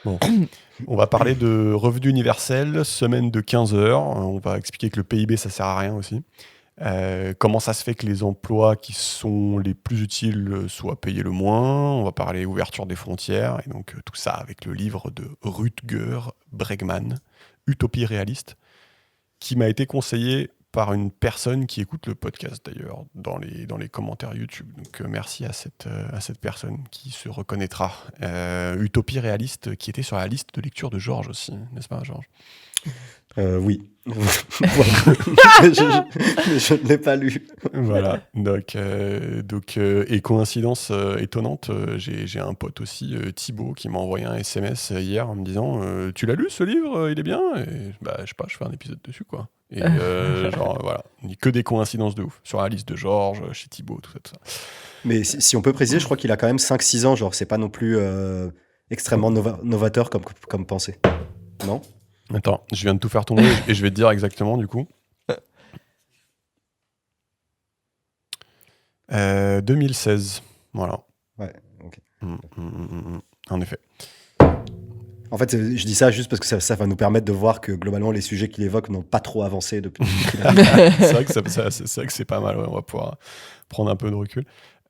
Bon. On va parler de revenu universel, semaine de 15 heures. On va expliquer que le PIB, ça sert à rien aussi. Comment ça se fait que les emplois qui sont les plus utiles soient payés le moins. On va parler ouverture des frontières. Et donc tout ça avec le livre de Rutger Bregman, Utopie réaliste, qui m'a été conseillé par une personne qui écoute le podcast d'ailleurs dans les commentaires YouTube. Donc merci à cette personne qui se reconnaîtra. Utopie réaliste qui était sur la liste de lecture de Georges aussi, n'est-ce pas Georges? Oui. je ne l'ai pas lu. Voilà. Donc, et coïncidence étonnante, j'ai un pote aussi, Thibaut, qui m'a envoyé un SMS hier en me disant tu l'as lu ce livre, il est bien? Et bah, je sais pas, je fais un épisode dessus quoi. Et genre voilà, que des coïncidences de ouf. Sur la liste de Georges, chez Thibaut, tout ça, tout ça. Mais si on peut préciser, je crois qu'il a quand même 5-6 ans, genre c'est pas non plus extrêmement novateur comme pensée. Non? Attends, je viens de tout faire tomber et je vais te dire exactement du coup. 2016, voilà. Ouais, ok. En effet. En fait, je dis ça juste parce que ça va nous permettre de voir que globalement les sujets qu'il évoque n'ont pas trop avancé depuis. C'est vrai que c'est pas mal, ouais, on va pouvoir prendre un peu de recul.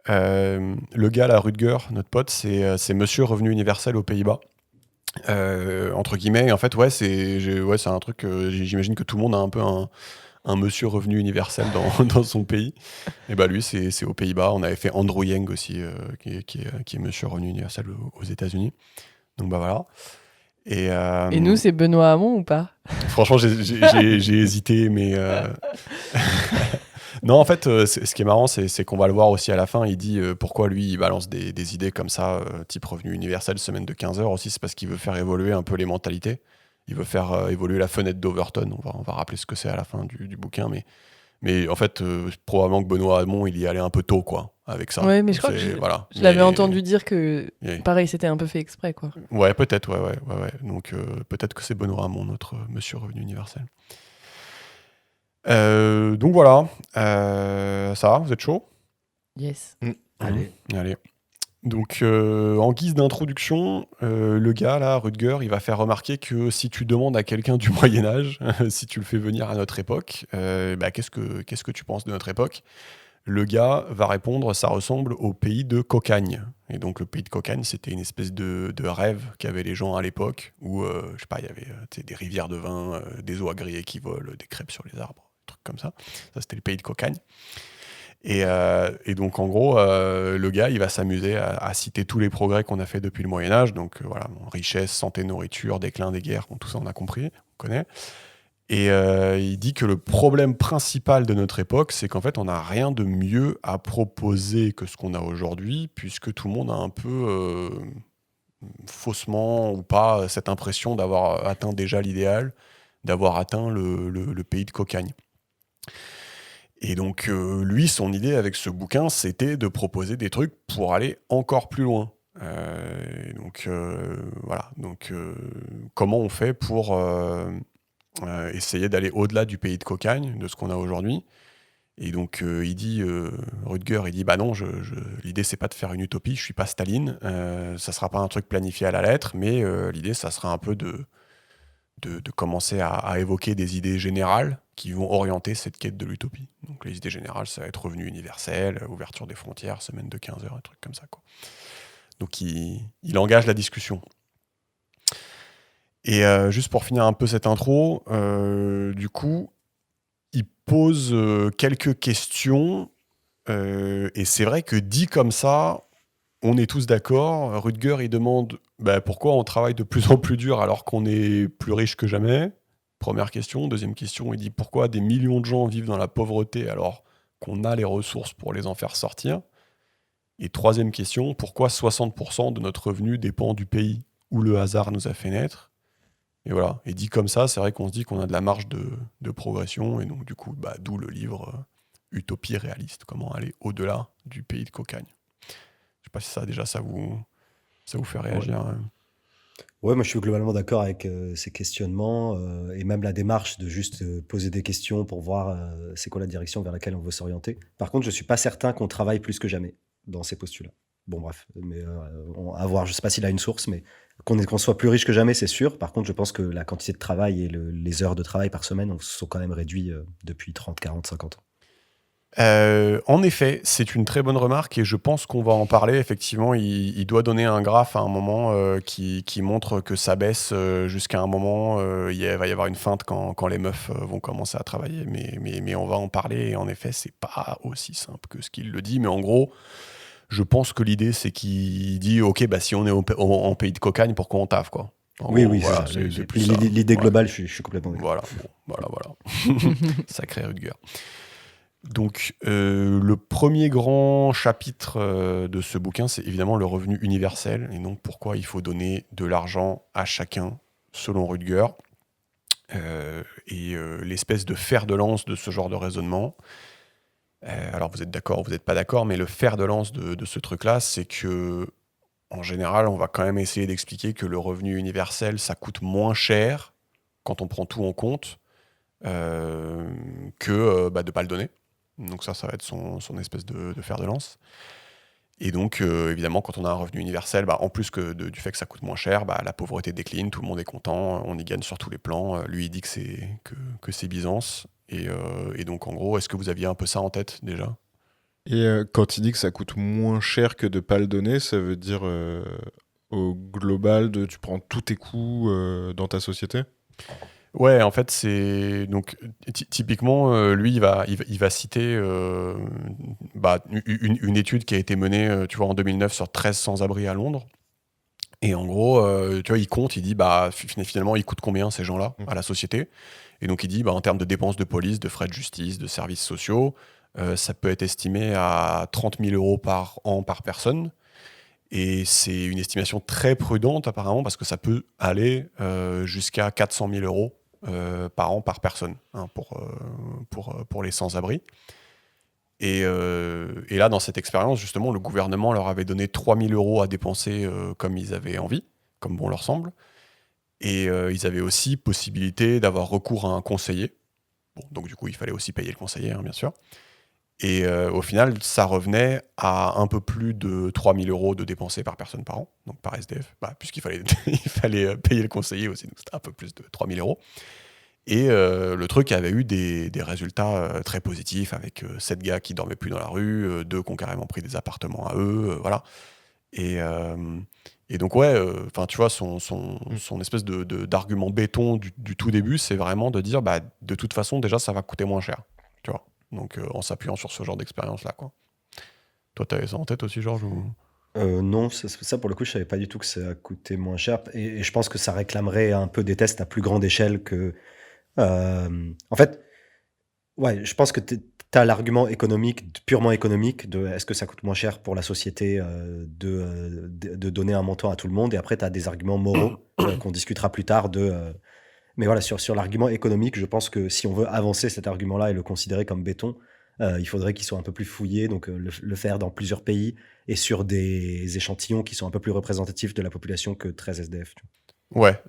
Le gars là, Rutger, notre pote, c'est Monsieur Revenu Universel aux Pays-Bas. Entre guillemets, en fait, ouais, c'est un truc, j'imagine que tout le monde a un peu un Monsieur Revenu Universel dans son pays. Et bah lui, c'est aux Pays-Bas. On avait fait Andrew Yang aussi, qui est Monsieur Revenu Universel aux États-Unis. Donc bah voilà. Et nous, c'est Benoît Hamon ou pas? Franchement, j'ai hésité, mais non, en fait, ce qui est marrant, c'est qu'on va le voir aussi à la fin. Il dit pourquoi lui, il balance des idées comme ça, type revenu universel, semaine de 15 heures aussi. C'est parce qu'il veut faire évoluer un peu les mentalités. Il veut faire évoluer la fenêtre d'Overton. On va rappeler ce que c'est à la fin du bouquin. Mais en fait, probablement que Benoît Hamon, il y allait un peu tôt, quoi, avec ça. Ouais, mais je crois que je l'avais entendu dire que, pareil, c'était un peu fait exprès, quoi. Ouais, peut-être, ouais. Donc, peut-être que c'est Benoît Hamon, notre Monsieur Revenu Universel. Donc voilà, ça va, vous êtes chaud? Yes. Allez. Donc en guise d'introduction, le gars là, Rutger, il va faire remarquer que si tu demandes à quelqu'un du Moyen-Âge, si tu le fais venir à notre époque, qu'est-ce que tu penses de notre époque? Le gars va répondre, ça ressemble au pays de Cocagne. Et donc le pays de Cocagne, c'était une espèce de rêve qu'avaient les gens à l'époque, où, je sais pas, il y avait des rivières de vin, des oies grillées qui volent, des crêpes sur les arbres, des trucs comme ça. Ça, c'était le pays de Cocagne. Et donc, en gros, le gars, il va s'amuser à citer tous les progrès qu'on a fait depuis le Moyen-Âge. Donc, voilà, richesse, santé, nourriture, déclin des guerres, tout ça, on a compris, on connaît. Et il dit que le problème principal de notre époque, c'est qu'en fait, on n'a rien de mieux à proposer que ce qu'on a aujourd'hui, puisque tout le monde a un peu, faussement ou pas, cette impression d'avoir atteint déjà l'idéal, d'avoir atteint le pays de Cocagne. Et donc, lui, son idée avec ce bouquin, c'était de proposer des trucs pour aller encore plus loin. Voilà. Donc, comment on fait pour essayer d'aller au-delà du pays de Cocagne, de ce qu'on a aujourd'hui? Et donc, il dit, Rutger, il dit, bah non, l'idée, c'est pas de faire une utopie, je suis pas Staline, ça sera pas un truc planifié à la lettre, mais l'idée, ça sera un peu de commencer à évoquer des idées générales qui vont orienter cette quête de l'utopie. Donc les idées générales, ça va être revenu universel, ouverture des frontières, semaine de 15 heures, un truc comme ça, quoi. Donc il engage la discussion. Et juste pour finir un peu cette intro, du coup, il pose quelques questions, et c'est vrai que dit comme ça, on est tous d'accord. Rutger, il demande pourquoi on travaille de plus en plus dur alors qu'on est plus riche que jamais. Première question. Deuxième question, il dit pourquoi des millions de gens vivent dans la pauvreté alors qu'on a les ressources pour les en faire sortir. Et troisième question, pourquoi 60% de notre revenu dépend du pays où le hasard nous a fait naître. Et voilà. Et dit comme ça, c'est vrai qu'on se dit qu'on a de la marge de progression. Et donc, du coup, d'où le livre Utopie réaliste, comment aller au-delà du pays de Cocagne. Je sais pas si ça vous fait réagir. Ouais, moi je suis globalement d'accord avec ces questionnements et même la démarche de juste poser des questions pour voir c'est quoi la direction vers laquelle on veut s'orienter. Par contre, je suis pas certain qu'on travaille plus que jamais dans ces postulats. Bon, bref, mais à voir, je sais pas s'il a une source, mais qu'on soit plus riche que jamais, c'est sûr. Par contre, je pense que la quantité de travail et les heures de travail par semaine sont quand même réduits depuis 30, 40, 50 ans. En effet, c'est une très bonne remarque et je pense qu'on va en parler. Effectivement, il doit donner un graphe à un moment qui montre que ça baisse jusqu'à un moment. Il va y avoir une feinte quand les meufs vont commencer à travailler. Mais on va en parler et en effet, c'est pas aussi simple que ce qu'il le dit. Mais en gros, je pense que l'idée, c'est qu'il dit ok, bah, si on est en pays de cocagne, pourquoi on taffe, quoi. Oui, Voilà, c'est plus ça. l'idée Voilà. globale, je suis complètement d'accord. Voilà. Sacré Rutger. Donc, le premier grand chapitre de ce bouquin, c'est évidemment le revenu universel, et donc pourquoi il faut donner de l'argent à chacun, selon Rutger. L'espèce de fer de lance de ce genre de raisonnement, alors vous êtes d'accord ou vous n'êtes pas d'accord, mais le fer de lance de ce truc-là, c'est que, en général, on va quand même essayer d'expliquer que le revenu universel, ça coûte moins cher, quand on prend tout en compte, que de ne pas le donner. Donc ça va être son espèce de fer de lance. Et donc, évidemment, quand on a un revenu universel, en plus du fait que ça coûte moins cher, la pauvreté décline, tout le monde est content, on y gagne sur tous les plans. Lui, il dit que c'est Byzance. Et donc, en gros, est-ce que vous aviez un peu ça en tête, déjà ? Et quand il dit que ça coûte moins cher que de ne pas le donner, ça veut dire au global, tu prends tous tes coûts dans ta société ? Ouais, en fait, c'est donc typiquement, lui, il va citer une étude qui a été menée, tu vois, en 2009 sur 13 sans-abri à Londres. Et en gros, tu vois, il compte, il dit, finalement, ils coûtent combien ces gens-là à la société ? Et donc, il dit, en termes de dépenses de police, de frais de justice, de services sociaux, ça peut être estimé à 30 000 euros par an par personne. Et c'est une estimation très prudente, apparemment, parce que ça peut aller jusqu'à 400 000 euros par an par personne, pour les sans-abri. Et là, dans cette expérience, justement, le gouvernement leur avait donné 3 000 euros à dépenser comme ils avaient envie, comme bon leur semble. Et ils avaient aussi possibilité d'avoir recours à un conseiller. Bon, donc du coup, il fallait aussi payer le conseiller, bien sûr. Et au final, ça revenait à un peu plus de 3 000 euros de dépensés par personne par an, donc par SDF, puisqu'il fallait, il fallait payer le conseiller aussi, donc c'était un peu plus de 3 000 euros. Et le truc avait eu des résultats très positifs, avec 7 gars qui dormaient plus dans la rue, 2 qui ont carrément pris des appartements à eux, voilà. Et donc ouais, tu vois, son espèce d'argument béton du tout début, c'est vraiment de dire, de toute façon, déjà, ça va coûter moins cher, tu vois. Donc en s'appuyant sur ce genre d'expérience-là, quoi. Toi, t'avais ça en tête aussi, Georges, ou... Non, ça pour le coup, je savais pas du tout que ça coûtait moins cher. Et je pense que ça réclamerait un peu des tests à plus grande échelle que... en fait, ouais, je pense que tu as l'argument économique, purement économique, de est-ce que ça coûte moins cher pour la société de donner un montant à tout le monde. Et après, tu as des arguments moraux qu'on discutera plus tard. Mais voilà, sur l'argument économique, je pense que si on veut avancer cet argument-là et le considérer comme béton, il faudrait qu'il soit un peu plus fouillé, donc le faire dans plusieurs pays et sur des échantillons qui sont un peu plus représentatifs de la population que 13 SDF. Tu vois. Ouais,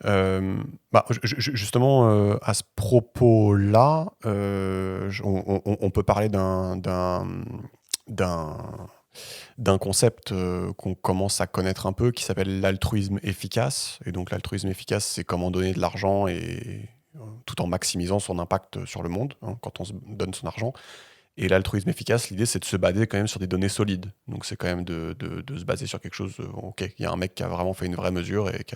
justement, à ce propos-là, on peut parler d'un concept qu'on commence à connaître un peu, qui s'appelle l'altruisme efficace. Et donc l'altruisme efficace, c'est comment donner de l'argent tout en maximisant son impact sur le monde, quand on se donne son argent. Et l'altruisme efficace, l'idée, c'est de se baser quand même sur des données solides. Donc c'est quand même de se baser sur quelque chose. Ok, il y a un mec qui a vraiment fait une vraie mesure et qui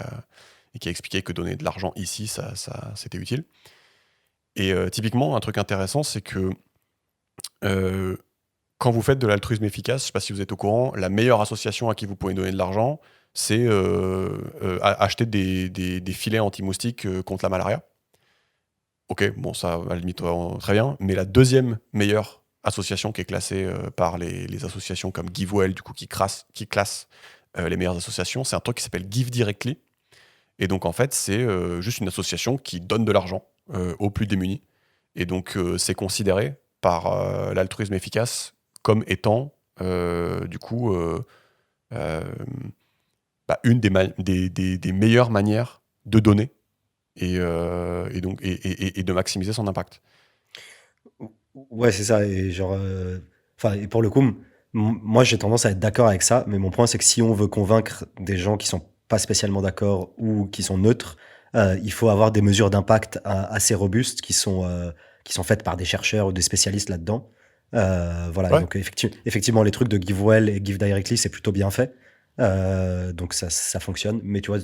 a expliqué que donner de l'argent ici, ça c'était utile. Et typiquement, un truc intéressant, c'est que quand vous faites de l'altruisme efficace, je ne sais pas si vous êtes au courant, la meilleure association à qui vous pouvez donner de l'argent, c'est acheter des filets anti-moustiques contre la malaria. Ok, bon, ça, à la limite, très bien. Mais la deuxième meilleure association qui est classée par les associations comme GiveWell, du coup, qui classe les meilleures associations, c'est un truc qui s'appelle Give Directly. Et donc, en fait, c'est juste une association qui donne de l'argent aux plus démunis. Et donc, c'est considéré par l'altruisme efficace comme étant, du coup, une des meilleures manières de donner et de maximiser son impact. Ouais, c'est ça. Et genre, et pour le coup, moi, j'ai tendance à être d'accord avec ça. Mais mon point, c'est que si on veut convaincre des gens qui sont pas spécialement d'accord ou qui sont neutres, il faut avoir des mesures d'impact assez robustes qui sont faites par des chercheurs ou des spécialistes là-dedans. Voilà, Ouais. donc effectivement, les trucs de GiveWell et Give Directly, c'est plutôt bien fait. Donc ça fonctionne, mais tu vois,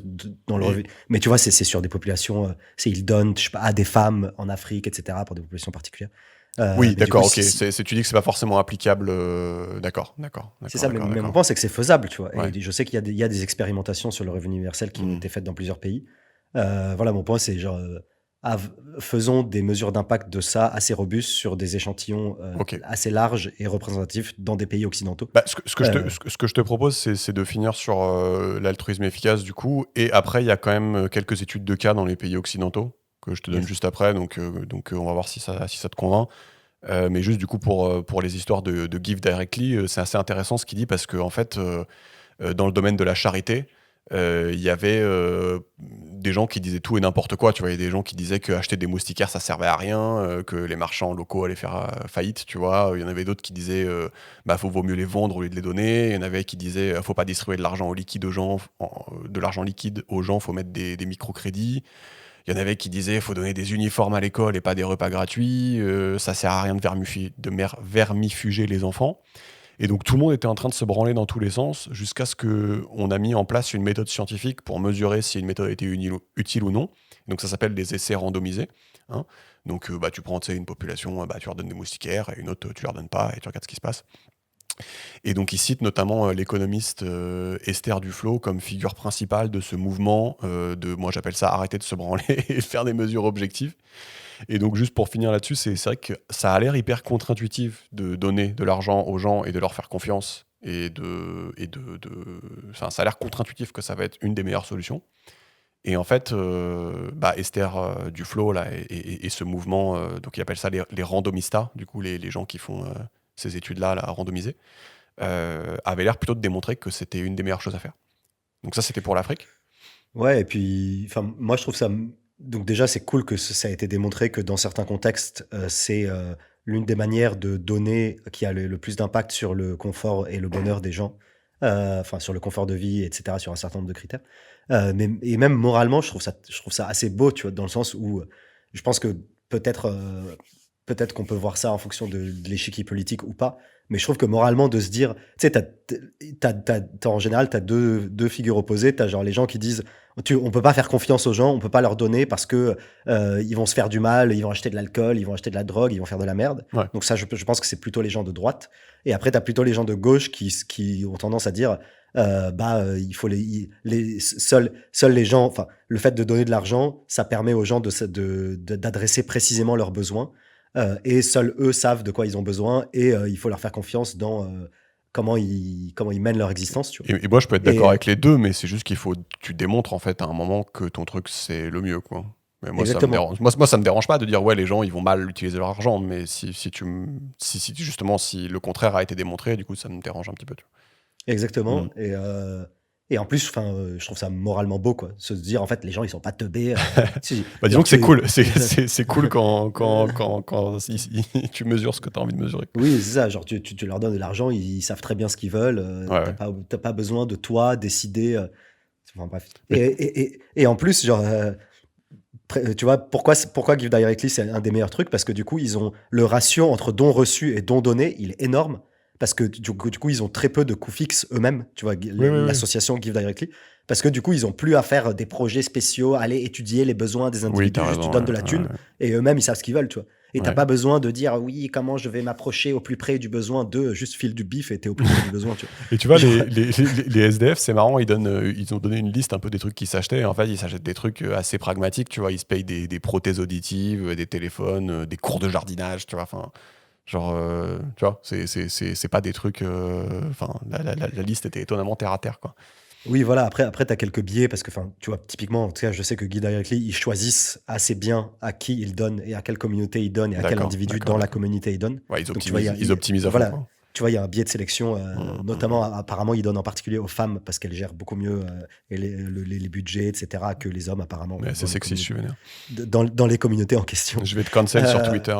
mais tu vois, c'est sur des populations, ils donnent, je sais pas, à des femmes en Afrique, etc., pour des populations particulières. Oui, mais du d'accord, coup, ok. Tu dis que c'est pas forcément applicable. D'accord. c'est ça, mais mon d'accord. point, c'est que c'est faisable, tu vois. Ouais. Et je sais qu'il y a des expérimentations sur le revenu universel qui ont Mhm. été faites dans plusieurs pays. Voilà, mon point, c'est genre, faisons des mesures d'impact de ça assez robustes sur des échantillons Ok. assez larges et représentatifs dans des pays occidentaux. Bah, ce que je te propose, c'est de finir sur l'altruisme efficace, du coup. Et après, il y a quand même quelques études de cas dans les pays occidentaux que je te donne Yes. juste après. Donc, on va voir si ça te convainc. Mais juste, du coup, pour les histoires de Give Directly, c'est assez intéressant ce qu'il dit parce que, en fait, dans le domaine de la charité, il y avait des gens qui disaient tout et n'importe quoi. Tu vois, il y a des gens qui disaient que acheter des moustiquaires, ça servait à rien, que les marchands locaux allaient faire faillite. Tu vois, il y en avait d'autres qui disaient vaut mieux les vendre au lieu de les donner. Il y en avait qui disaient faut pas distribuer de l'argent liquide aux gens, faut mettre des microcrédits. Il y en avait qui disaient faut donner des uniformes à l'école et pas des repas gratuits. Ça sert à rien de vermifuger les enfants. Et donc tout le monde était en train de se branler dans tous les sens jusqu'à ce qu'on a mis en place une méthode scientifique pour mesurer si une méthode était utile ou non. Donc ça s'appelle des essais randomisés. Hein. Donc tu prends une population, tu leur donnes des moustiquaires et une autre tu leur donnes pas et tu regardes ce qui se passe. Et donc il cite notamment l'économiste Esther Duflo comme figure principale de ce mouvement moi j'appelle ça arrêter de se branler et faire des mesures objectives. Et donc, juste pour finir là-dessus, c'est vrai que ça a l'air hyper contre-intuitif de donner de l'argent aux gens et de leur faire confiance. Enfin, ça a l'air contre-intuitif que ça va être une des meilleures solutions. Et en fait, Esther Duflo là, et ce mouvement, donc il appelle ça les randomistas, du coup, les gens qui font ces études-là, randomisées, avaient l'air plutôt de démontrer que c'était une des meilleures choses à faire. Donc ça, c'était pour l'Afrique. Ouais, et puis, moi, je trouve ça. Donc, déjà, c'est cool que ça a été démontré que dans certains contextes, c'est l'une des manières de donner qui a le plus d'impact sur le confort et le bonheur des gens, sur le confort de vie, etc., sur un certain nombre de critères. Et même moralement, je trouve ça assez beau, tu vois, dans le sens où je pense que peut-être qu'on peut voir ça en fonction de l'échiquier politique ou pas, mais je trouve que moralement, de se dire, tu sais, en général, tu as deux figures opposées. Tu as genre les gens qui disent on peut pas faire confiance aux gens, on peut pas leur donner parce que ils vont se faire du mal, ils vont acheter de l'alcool, ils vont acheter de la drogue, ils vont faire de la merde. Ouais. Donc ça, je pense que c'est plutôt les gens de droite. Et après, tu as plutôt les gens de gauche qui ont tendance à dire il faut seuls les gens, enfin, le fait de donner de l'argent, ça permet aux gens d'adresser précisément leurs besoins. Et seuls eux savent de quoi ils ont besoin et il faut leur faire confiance dans comment ils mènent leur existence. Tu vois. Et moi, je peux être d'accord avec les deux, mais c'est juste qu'il faut tu démontres en fait à un moment que ton truc c'est le mieux, quoi. Mais moi, ça me dérange. Moi, ça me dérange pas de dire ouais, les gens ils vont mal utiliser leur argent, mais si le contraire a été démontré, du coup, ça me dérange un petit peu. Tu vois. Exactement. Et en plus, je trouve ça moralement beau, quoi. Se dire, en fait, les gens, ils sont pas teubés. Disons que c'est cool. C'est cool quand tu mesures ce que tu as envie de mesurer. Oui, c'est ça. Genre, tu leur donnes de l'argent, ils savent très bien ce qu'ils veulent. T'as pas besoin de toi décider. Enfin, bref. Et en plus, genre, tu vois, pourquoi Give Directly, c'est un des meilleurs trucs? Parce que du coup, ils ont le ratio entre dons reçus et dons donnés, il est énorme. Parce que du coup, ils ont très peu de coûts fixes eux-mêmes, tu vois, l'association Give Directly. Parce que du coup, ils n'ont plus à faire des projets spéciaux, aller étudier les besoins des individus, juste tu donnes de la thune, et eux-mêmes, ils savent ce qu'ils veulent, tu vois. Et t'as pas besoin de dire, oui, comment je vais m'approcher au plus près du besoin juste file du bif et t'es au plus près du besoin, tu vois. Et tu vois, les SDF, c'est marrant, ils ont donné une liste un peu des trucs qu'ils s'achetaient. En fait, ils s'achètent des trucs assez pragmatiques, tu vois. Ils se payent des prothèses auditives, des téléphones, des cours de jardinage, tu vois. Enfin, genre, tu vois, c'est pas des trucs. Enfin, la liste était étonnamment terre à terre, quoi. Oui, voilà. Après, t'as quelques biais parce que, tu vois, typiquement, en tout cas, je sais que Give Directly, ils choisissent assez bien à qui ils donnent et à quelle communauté ils donnent et à quel individu dans la communauté ils donnent. Ouais, ils optimisent à fond. Voilà. Quoi. tu vois, il y a un biais de sélection, notamment, apparemment, il donne en particulier aux femmes parce qu'elles gèrent beaucoup mieux les budgets, etc., que les hommes, apparemment. Mais c'est sexy, je suis vénère. Dans les communautés en question. Je vais te cancel sur Twitter.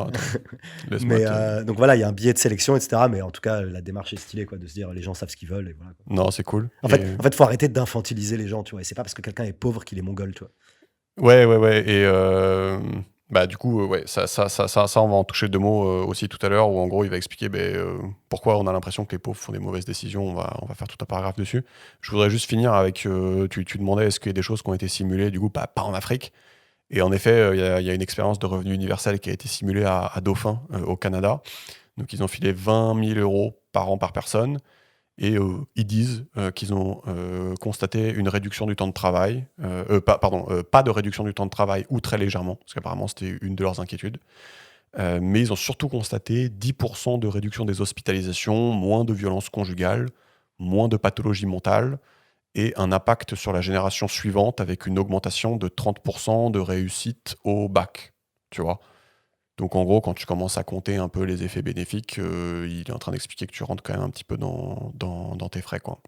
Donc voilà, il y a un biais de sélection, etc., mais en tout cas, la démarche est stylée, quoi, de se dire les gens savent ce qu'ils veulent. Et voilà, quoi. Non, c'est cool. En fait, faut arrêter d'infantiliser les gens, tu vois, et c'est pas parce que quelqu'un est pauvre qu'il est mongol, tu vois. Ouais. Et du coup, ça, on va en toucher 2 mots aussi tout à l'heure, où en gros, il va expliquer pourquoi on a l'impression que les pauvres font des mauvaises décisions. On va faire tout un paragraphe dessus. Je voudrais juste finir avec, tu demandais est-ce qu'il y a des choses qui ont été simulées, du coup, pas en Afrique. Et en effet, il y a une expérience de revenu universel qui a été simulée à Dauphin, au Canada. Donc, ils ont filé 20 000 € par an par personne. Et ils disent qu'ils ont constaté une réduction du temps de travail, pas de réduction du temps de travail ou très légèrement, parce qu'apparemment c'était une de leurs inquiétudes, mais ils ont surtout constaté 10% de réduction des hospitalisations, moins de violences conjugales, moins de pathologies mentales, et un impact sur la génération suivante avec une augmentation de 30% de réussite au bac, tu vois. Donc en gros, quand tu commences à compter un peu les effets bénéfiques, il est en train d'expliquer que tu rentres quand même un petit peu dans tes frais, quoi.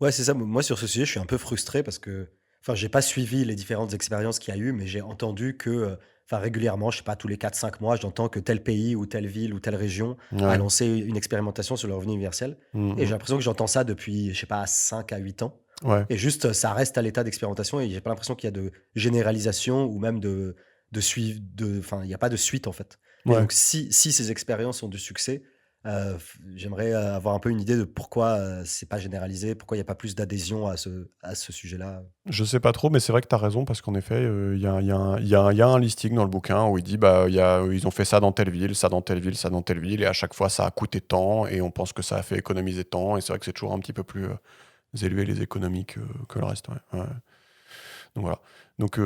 Ouais, c'est ça. Moi, sur ce sujet, je suis un peu frustré parce que, enfin, j'ai pas suivi les différentes expériences qu'il y a eu, mais j'ai entendu que, enfin, régulièrement, je sais pas, tous les 4-5 mois, j'entends que tel pays ou telle ville ou telle région a lancé une expérimentation sur le revenu universel. Et j'ai l'impression que j'entends ça depuis, je sais pas, 5 à 8 ans. Ouais. Et juste, ça reste à l'état d'expérimentation et j'ai pas l'impression qu'il y a de généralisation ou même de suivre, enfin, il n'y a pas de suite en fait. Et Ouais. donc, si ces expériences ont du succès, j'aimerais avoir un peu une idée de pourquoi c'est pas généralisé, pourquoi il n'y a pas plus d'adhésion à ce sujet-là. Je sais pas trop, mais c'est vrai que tu as raison, parce qu'en effet, il y a un listing dans le bouquin où il dit ils ont fait ça dans telle ville, ça dans telle ville, ça dans telle ville, et à chaque fois ça a coûté tant, et on pense que ça a fait économiser tant, et c'est vrai que c'est toujours un petit peu plus élevé les économies que le reste. Ouais. Donc voilà. Donc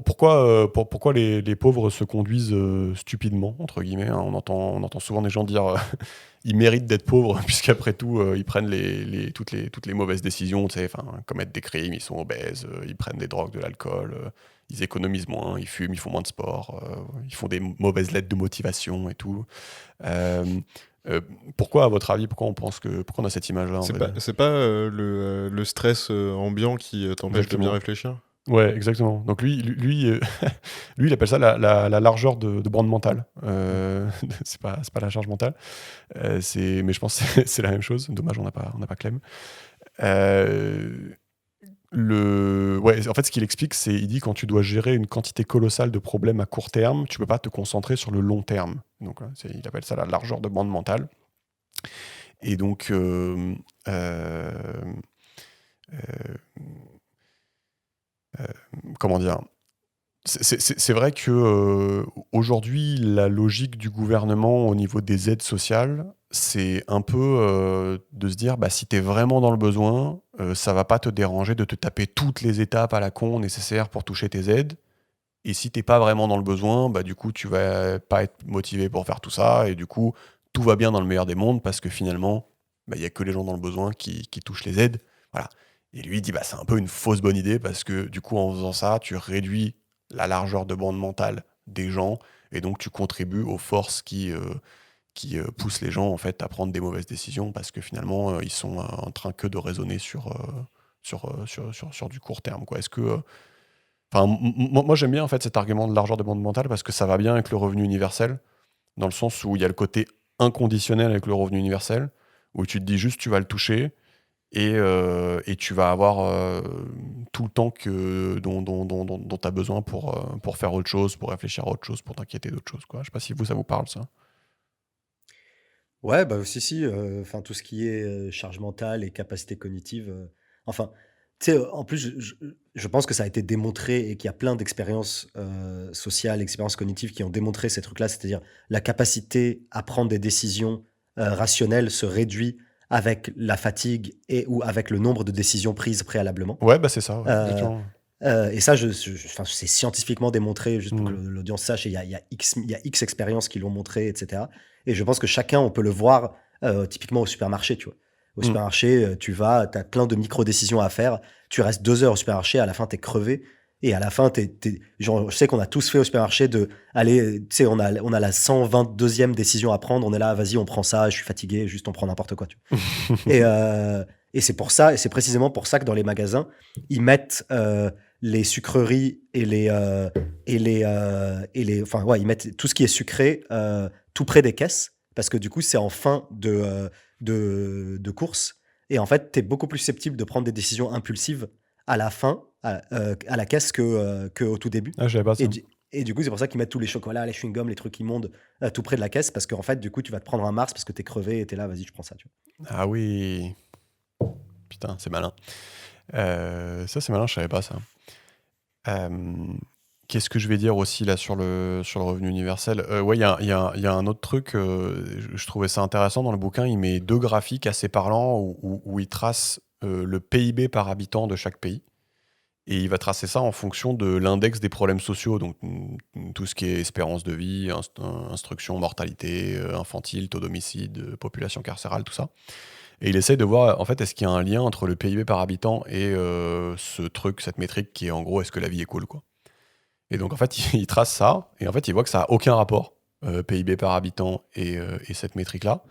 pourquoi les pauvres se conduisent stupidement, entre guillemets, hein. On entend souvent des gens dire ils méritent d'être pauvres, puisqu'après tout, ils prennent toutes les mauvaises décisions, tu sais, commettent des crimes, ils sont obèses, ils prennent des drogues, de l'alcool, ils économisent moins, ils fument, ils font moins de sport, ils font des mauvaises lettres de motivation et tout. Pourquoi, à votre avis, pourquoi on a cette image-là? C'est pas le stress ambiant qui t'empêche de bien réfléchir? Ouais, exactement. Donc lui, il appelle ça la largeur de bande mentale. C'est pas la charge mentale. Mais je pense que c'est la même chose. Dommage, on n'a pas Clem. En fait, ce qu'il explique, il dit quand tu dois gérer une quantité colossale de problèmes à court terme, tu peux pas te concentrer sur le long terme. Donc, il appelle ça la largeur de bande mentale. Et donc, comment dire? C'est vrai que aujourd'hui, la logique du gouvernement au niveau des aides sociales, c'est un peu de se dire si tu es vraiment dans le besoin, ça va pas te déranger de te taper toutes les étapes à la con nécessaires pour toucher tes aides. Et si t'es pas vraiment dans le besoin, du coup, tu vas pas être motivé pour faire tout ça. Et du coup, tout va bien dans le meilleur des mondes parce que finalement, il y a que les gens dans le besoin qui touchent les aides. Voilà. Et lui, il dit c'est un peu une fausse bonne idée parce que du coup, en faisant ça, tu réduis la largeur de bande mentale des gens et donc tu contribues aux forces qui poussent les gens en fait à prendre des mauvaises décisions parce que finalement, ils sont en train que de raisonner sur du court terme, quoi. Est-ce que moi j'aime bien en fait cet argument de largeur de bande mentale parce que ça va bien avec le revenu universel, dans le sens où il y a le côté inconditionnel avec le revenu universel, où tu te dis juste tu vas le toucher et tu vas avoir tout le temps dont tu as besoin pour faire autre chose, pour réfléchir à autre chose, pour t'inquiéter d'autre chose, quoi. Je sais pas si ça vous parle, ça. Ouais, si, enfin, tout ce qui est charge mentale et capacité cognitive, enfin, tu sais, en plus, je pense que ça a été démontré et qu'il y a plein d'expériences sociales, expériences cognitives qui ont démontré ces trucs-là, c'est-à-dire la capacité à prendre des décisions rationnelles se réduit avec la fatigue et ou avec le nombre de décisions prises préalablement. Ouais, c'est ça. Ouais, Euh, exactement. Et ça, enfin, c'est scientifiquement démontré, juste pour que l'audience sache, et il y a X expériences qui l'ont montré, etc. Et je pense que chacun, on peut le voir typiquement au supermarché, tu vois. Au supermarché, tu as plein de micro-décisions à faire, tu restes 2 heures au supermarché, à la fin, tu es crevé, Et à la fin, genre, je sais qu'on a tous fait au supermarché de aller, tu sais, on a la 122e décision à prendre. On est là, vas-y, on prend ça, je suis fatigué, juste on prend n'importe quoi. Tu vois. Et c'est pour ça, et c'est précisément pour ça que dans les magasins, ils mettent les sucreries enfin, ouais, ils mettent tout ce qui est sucré tout près des caisses, parce que du coup, c'est en fin de course. Et en fait, tu es beaucoup plus susceptible de prendre des décisions impulsives à la fin, à la caisse qu'au tout début. Ah, j'avais pas ça. Et du coup, c'est pour ça qu'ils mettent tous les chocolats, les chewing-gums, les trucs immondes tout près de la caisse, parce qu'en fait, du coup, tu vas te prendre un Mars parce que t'es crevé et t'es là, vas-y, je prends ça. Tu vois. Ah oui. Putain, c'est malin. Ça, c'est malin, je savais pas ça. Qu'est-ce que je vais dire aussi là sur le revenu universel? Ouais, il y a un autre truc, je trouvais ça intéressant dans le bouquin, il met 2 graphiques assez parlants où il trace le PIB par habitant de chaque pays. Et il va tracer ça en fonction de l'index des problèmes sociaux, donc tout ce qui est espérance de vie, instruction, mortalité, infantile, taux d'homicide, population carcérale, tout ça. Et il essaye de voir, en fait, est-ce qu'il y a un lien entre le PIB par habitant et cette métrique qui est en gros, est-ce que la vie est cool, quoi. Et donc, en fait, il trace ça, et en fait, il voit que ça n'a aucun rapport, PIB par habitant et cette métrique-là.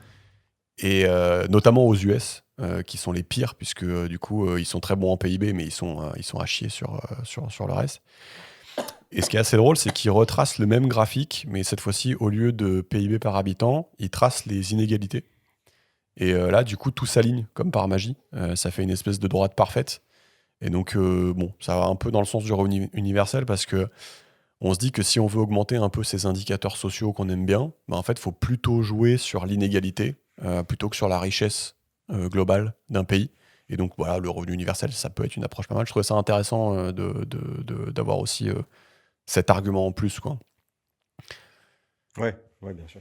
Et notamment aux US, qui sont les pires, puisque du coup, ils sont très bons en PIB, mais ils sont à chier sur le reste. Et ce qui est assez drôle, c'est qu'ils retracent le même graphique, mais cette fois-ci, au lieu de PIB par habitant, ils tracent les inégalités. Et là, du coup, tout s'aligne, comme par magie. Ça fait une espèce de droite parfaite. Et donc, bon, ça va un peu dans le sens du revenu universel, parce que on se dit que si on veut augmenter un peu ces indicateurs sociaux qu'on aime bien, bah en fait, il faut plutôt jouer sur l'inégalité plutôt que sur la richesse globale d'un pays. Et donc, voilà, le revenu universel, ça peut être une approche pas mal. Je trouvais ça intéressant d'avoir aussi cet argument en plus, quoi. Ouais, bien sûr.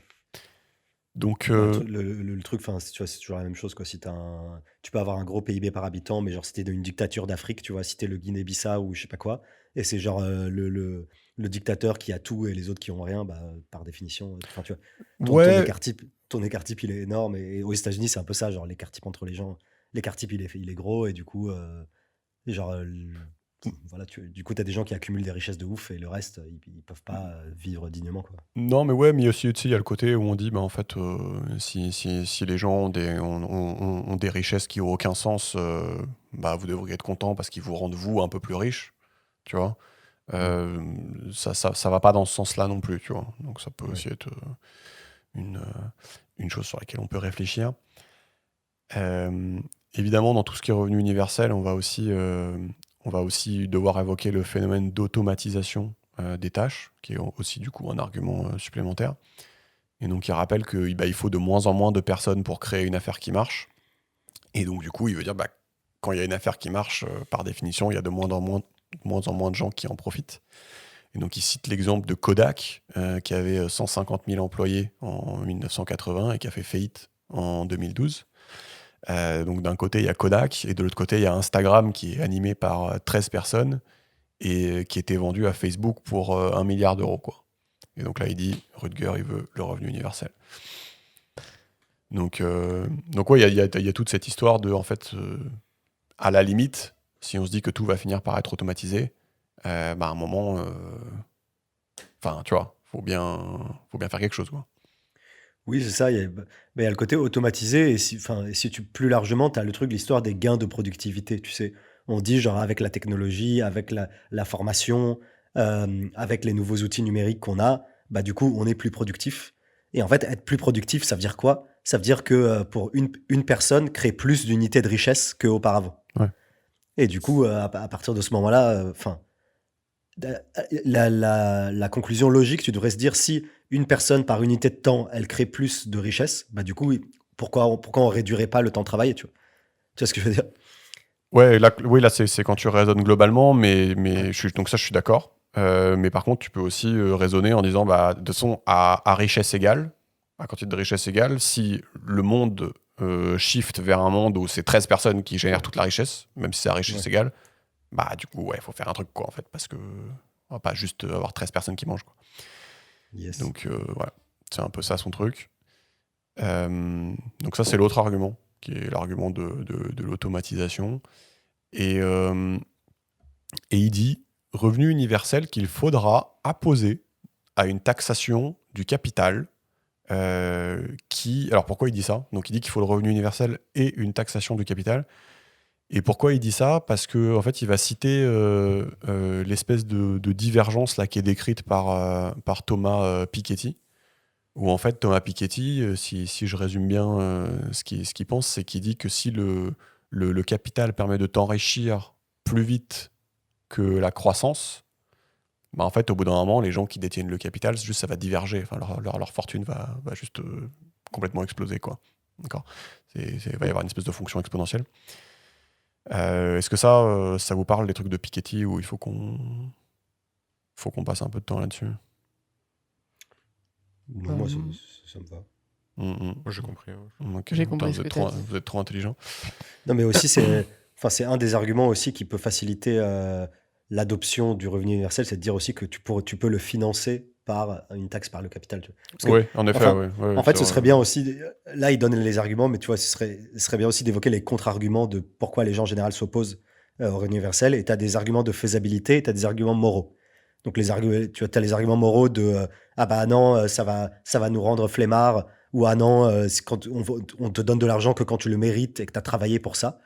Donc, le truc, tu vois, c'est toujours la même chose, quoi. Tu peux avoir un gros PIB par habitant, mais genre si t'es dans une dictature d'Afrique, tu vois, si t'es le Guinée-Bissau ou je sais pas quoi, et c'est genre le dictateur qui a tout et les autres qui ont rien, bah, par définition, enfin, tu vois, ouais, ton écart type, il est énorme. Et aux États-Unis, c'est un peu ça, genre l'écart type entre les gens, l'écart type, il est gros, et du coup, genre, voilà, du coup, t'as des gens qui accumulent des richesses de ouf et le reste, ils peuvent pas vivre dignement, quoi. non, mais ouais, mais aussi, tu sais, il y a le côté où on dit, bah, en fait, si les gens ont des richesses qui n'ont aucun sens, bah, vous devriez être content parce qu'ils vous rendent, vous, un peu plus riche, tu vois. Ça va pas dans ce sens-là non plus, tu vois. Donc ça peut Ouais. aussi être une chose sur laquelle on peut réfléchir. Évidemment, dans tout ce qui est revenu universel, on va aussi devoir évoquer le phénomène d'automatisation des tâches, qui est aussi du coup un argument supplémentaire. Et donc il rappelle qu'il faut de moins en moins de personnes pour créer une affaire qui marche. Et donc du coup, il veut dire, bah, quand il y a une affaire qui marche, par définition, il y a de moins en moins de gens qui en profitent. Et donc il cite l'exemple de Kodak, qui avait 150 000 employés en 1980 et qui a fait faillite en 2012. Donc d'un côté, il y a Kodak, et de l'autre côté, il y a Instagram qui est animé par 13 personnes et qui était vendu à Facebook pour 1 milliard d'euros, quoi. Et donc là, il dit, Rutger, il veut le revenu universel. Donc ouais, il y a toute cette histoire de, en fait, à la limite, si on se dit que tout va finir par être automatisé, bah à un moment, enfin, tu vois, faut bien faire quelque chose, quoi. Oui, c'est ça. Il y a le côté automatisé. Et plus largement, tu as le truc, l'histoire des gains de productivité. Tu sais, on dit, genre, avec la technologie, avec la formation, avec les nouveaux outils numériques qu'on a, bah, du coup, on est plus productif. Et en fait, être plus productif, ça veut dire quoi? Ça veut dire que pour une personne, créer plus d'unités de richesse qu'auparavant. Ouais. Et du coup, à partir de ce moment-là, la conclusion logique, tu devrais se dire, si une personne par unité de temps, elle crée plus de richesse, bah du coup, pourquoi on réduirait pas le temps de travail, tu vois ce que je veux dire? Ouais, là c'est quand tu raisonnes globalement, mais Ouais. je suis d'accord. Mais par contre, tu peux aussi raisonner en disant, bah, de toute façon, à richesse égale, à quantité de richesse égale, si le monde shift vers un monde où c'est 13 personnes qui génèrent toute la richesse, même si c'est à richesse Ouais. égale, bah du coup, ouais, faut faire un truc, quoi, en fait, parce que on va pas juste avoir 13 personnes qui mangent, quoi. Yes. Donc voilà, c'est un peu ça son truc. Donc ça, c'est l'autre argument, qui est l'argument de l'automatisation. Et il dit, revenu universel qu'il faudra apposer à une taxation du capital. Alors pourquoi il dit ça? Donc il dit qu'il faut le revenu universel et une taxation du capital. Et pourquoi il dit ça? Parce que en fait, il va citer l'espèce de divergence là qui est décrite par Thomas Piketty, où en fait Thomas Piketty, si je résume bien ce qu'il pense, c'est qu'il dit que si le capital permet de t'enrichir plus vite que la croissance, bah en fait, au bout d'un moment, les gens qui détiennent le capital, juste ça va diverger. Enfin, leur fortune va juste complètement exploser, quoi. D'accord. Il va y avoir une espèce de fonction exponentielle. Est-ce que ça vous parle des trucs de Piketty où il faut qu'on passe un peu de temps là-dessus? Non, moi, ça me va. Moi, j'ai compris. Ok. J'ai compris ce que t'as dit. Vous êtes trop intelligent. Non, mais aussi, c'est un des arguments aussi qui peut faciliter l'adoption du revenu universel, c'est de dire aussi que tu peux le financer par une taxe par le capital. Tu vois. Parce que, Oui, en effet. enfin, ouais, en fait, c'est ce vrai. serait bien aussi, là, il donne les arguments, mais tu vois, ce serait bien aussi d'évoquer les contre-arguments de pourquoi les gens en général s'opposent au revenu universel. Et tu as des arguments de faisabilité et tu as des arguments moraux. Donc, tu as les arguments moraux de ah bah non, ça va nous rendre flemmards, ou ah non, c'est quand on te donne de l'argent que quand tu le mérites et que tu as travaillé pour ça.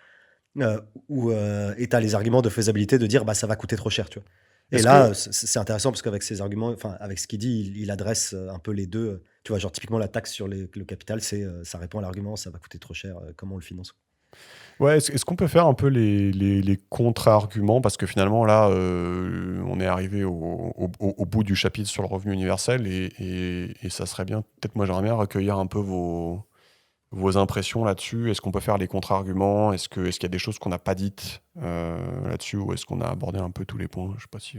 Et tu as les arguments de faisabilité de dire bah ça va coûter trop cher, tu vois. Et Est-ce là, que- c'est intéressant parce qu'avec ses arguments, enfin avec ce qu'il dit, il adresse un peu les deux. Tu vois, genre typiquement la taxe sur le capital, ça répond à l'argument ça va coûter trop cher, comment on le finance. Ouais, est-ce qu'on peut faire un peu les contre-arguments? Parce que finalement, là, on est arrivé au bout du chapitre sur le revenu universel et ça serait bien, peut-être moi j'aimerais bien recueillir un peu vos impressions là-dessus. Est-ce qu'on peut faire les contre-arguments? Est-ce qu'il y a des choses qu'on n'a pas dites là-dessus ou est-ce qu'on a abordé un peu tous les points? Je sais pas si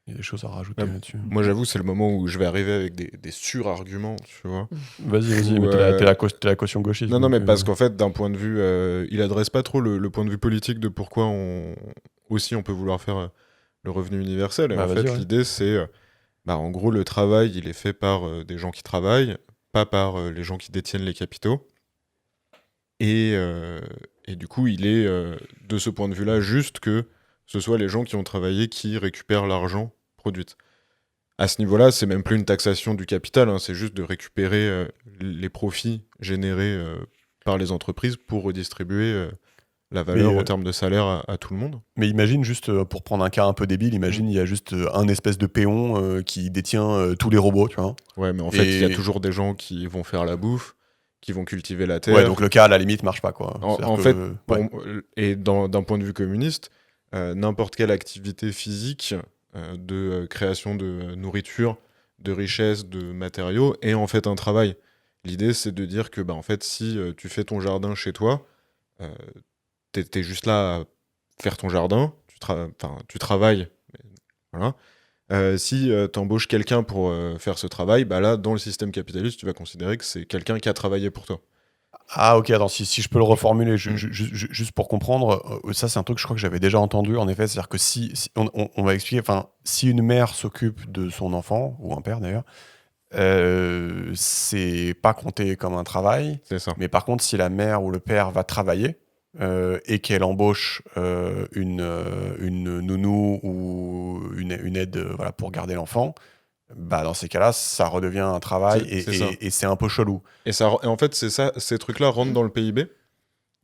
il y a des choses à rajouter là-dessus. Moi, j'avoue, c'est le moment où je vais arriver avec des sur-arguments, tu vois. Vas-y, Ou, mais t'es la caution gauchiste. Non, mais donc, parce qu'en fait, d'un point de vue, il adresse pas trop le point de vue politique de pourquoi on peut vouloir faire le revenu universel. Et Bah, en fait, vas-y, ouais. l'idée, c'est, en gros, le travail, il est fait par des gens qui travaillent, pas par les gens qui détiennent les capitaux. Et du coup, il est, de ce point de vue-là, juste que ce soit les gens qui ont travaillé qui récupèrent l'argent produit. À ce niveau-là, c'est même plus une taxation du capital, hein, c'est juste de récupérer les profits générés par les entreprises pour redistribuer la valeur en termes de salaire à tout le monde. Mais imagine juste, pour prendre un cas un peu débile, il y a juste un espèce de péon qui détient tous les robots, tu vois. Ouais, mais en fait, il y a toujours des gens qui vont faire la bouffe, qui vont cultiver la terre. Ouais, donc le cas, à la limite, marche pas, quoi. En fait, et d'un point de vue communiste, n'importe quelle activité physique de création de nourriture, de richesse, de matériaux est en fait un travail. L'idée, c'est de dire que en fait, si tu fais ton jardin chez toi, t'es juste là à faire ton jardin, tu travailles, voilà. Si t'embauches quelqu'un pour faire ce travail, là, dans le système capitaliste, tu vas considérer que c'est quelqu'un qui a travaillé pour toi. Ah ok, attends, si je peux le reformuler, juste pour comprendre, ça c'est un truc que je crois que j'avais déjà entendu, en effet, c'est-à-dire que si on va expliquer, si une mère s'occupe de son enfant, ou un père d'ailleurs, c'est pas compté comme un travail, C'est ça. mais par contre si la mère ou le père va travailler, et qu'elle embauche une nounou ou une aide voilà, pour garder l'enfant, dans ces cas-là, ça redevient un travail et c'est un peu chelou. Et en fait, c'est ça, ces trucs-là rentrent dans le PIB.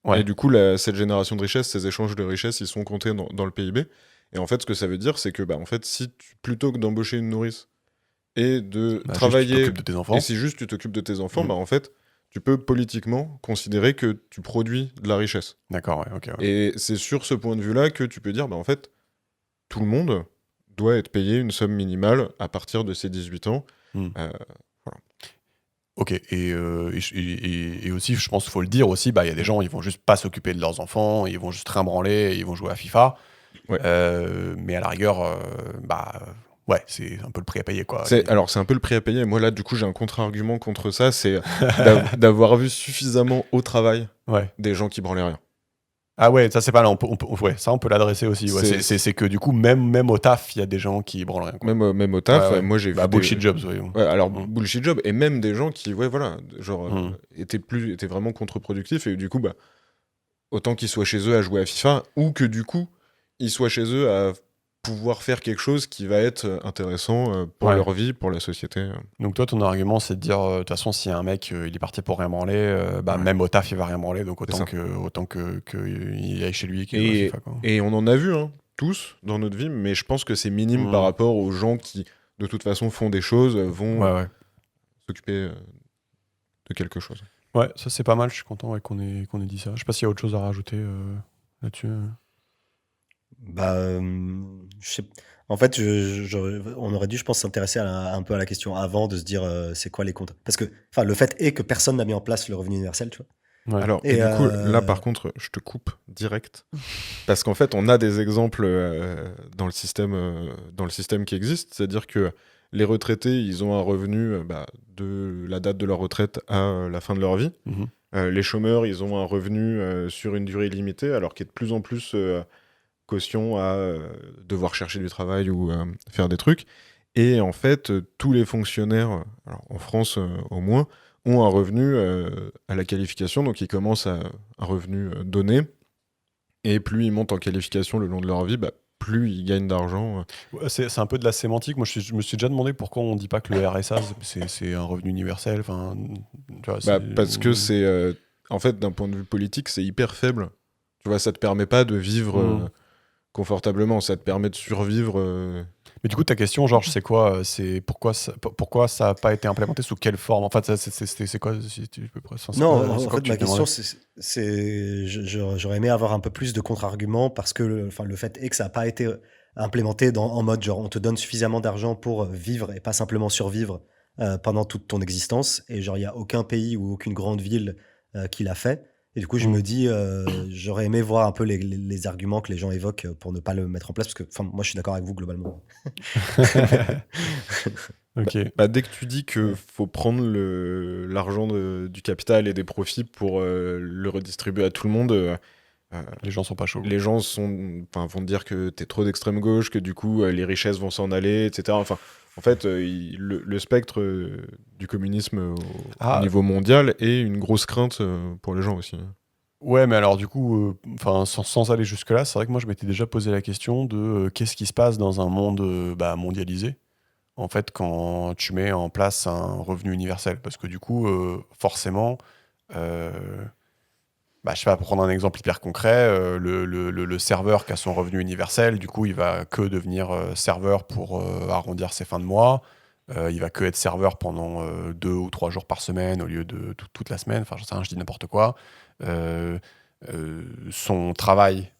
Ouais. Et du coup, cette génération de richesse, ces échanges de richesse, ils sont comptés dans le PIB. Et en fait, ce que ça veut dire, c'est que en fait, plutôt que d'embaucher une nourrice et de travailler, juste tu t'occupes de tes enfants. et si juste tu t'occupes de tes enfants, en fait, tu peux politiquement considérer que tu produis de la richesse. D'accord, ouais, ok. Ouais. Et c'est sur ce point de vue-là que tu peux dire, en fait, tout le monde doit être payé une somme minimale à partir de ses 18 ans. Voilà. Ok, et aussi, je pense qu'il faut le dire aussi, il y a des gens, ils vont juste pas s'occuper de leurs enfants, ils vont juste trimballer, ils vont jouer à FIFA. Ouais. Mais à la rigueur, ouais, c'est un peu le prix à payer, quoi. Alors, c'est un peu le prix à payer. Moi, là, du coup, j'ai un contre-argument contre ça, c'est d'avoir vu suffisamment au travail des gens qui branlaient rien. Ah ouais, ça c'est pas là, ça on peut l'adresser aussi. Ouais. C'est que du coup, même au taf, il y a des gens qui branlent rien. Quoi. Même au taf, moi j'ai vu bullshit jobs, ouais. Alors bullshit job, et même des gens qui, étaient vraiment contre-productifs, et du coup, autant qu'ils soient chez eux à jouer à FIFA, ou que du coup, ils soient chez eux à pouvoir faire quelque chose qui va être intéressant pour Ouais. leur vie, pour la société. Donc toi, ton argument, c'est de dire, de toute façon, si un mec, il est parti pour rien branler, Ouais. même au taf, il va rien branler, donc C'est ça. autant que il aille chez lui et qu'il joue à FIFA, quoi. Et on en a vu, hein, tous, dans notre vie, mais je pense que c'est minime par rapport aux gens qui, de toute façon, font des choses, vont Ouais. s'occuper de quelque chose. Ouais, ça c'est pas mal, je suis content qu'on ait dit ça. Je sais pas s'il y a autre chose à rajouter là-dessus. Bah, en fait, on aurait dû, je pense, s'intéresser un peu à la question avant de se dire c'est quoi les comptes. Parce que le fait est que personne n'a mis en place le revenu universel, tu vois. Ouais. Alors, et du coup, là, par contre, je te coupe direct. Parce qu'en fait, on a des exemples dans le système qui existe. C'est-à-dire que les retraités, ils ont un revenu de la date de leur retraite à la fin de leur vie. Les chômeurs, ils ont un revenu sur une durée limitée, alors qu'il y a de plus en plus caution à devoir chercher du travail ou faire des trucs. Et en fait, tous les fonctionnaires, alors en France au moins, ont un revenu à la qualification, donc ils commencent à un revenu donné. Et plus ils montent en qualification le long de leur vie, plus ils gagnent d'argent. Ouais, c'est un peu de la sémantique. Moi, je me suis déjà demandé pourquoi on dit pas que le RSA, c'est un revenu universel. Enfin, tu vois, parce que c'est... en fait, d'un point de vue politique, c'est hyper faible. Tu vois, ça te permet pas de vivre confortablement, ça te permet de survivre. Mais du coup, ta question, Georges, c'est quoi? C'est pourquoi ça n'a pas été implémenté? Sous quelle forme? En fait, c'est quoi, si tu peux Non, en fait, ma question, j'aurais aimé avoir un peu plus de contre-arguments parce que le fait est que ça n'a pas été implémenté en mode genre on te donne suffisamment d'argent pour vivre et pas simplement survivre pendant toute ton existence. Et genre, il n'y a aucun pays ou aucune grande ville qui l'a fait. Et du coup, je me dis, j'aurais aimé voir un peu les arguments que les gens évoquent pour ne pas le mettre en place, parce que moi, je suis d'accord avec vous globalement. Ok. Dès que tu dis qu'il faut prendre l'argent du capital et des profits pour le redistribuer à tout le monde, les gens sont pas chauds. Les gens vont te dire que t'es trop d'extrême gauche, que du coup les richesses vont s'en aller, etc. Enfin, en fait, le spectre du communisme au niveau mondial est une grosse crainte pour les gens aussi. Ouais, mais alors du coup, sans aller jusque-là, c'est vrai que moi je m'étais déjà posé la question de qu'est-ce qui se passe dans un monde mondialisé, en fait, quand tu mets en place un revenu universel. Parce que du coup, forcément, je sais pas, pour prendre un exemple hyper concret, le serveur qui a son revenu universel, du coup, il va que devenir serveur pour arrondir ses fins de mois. Il va que être serveur pendant 2 ou 3 jours par semaine au lieu de toute la semaine. Enfin, je dis n'importe quoi. Son travail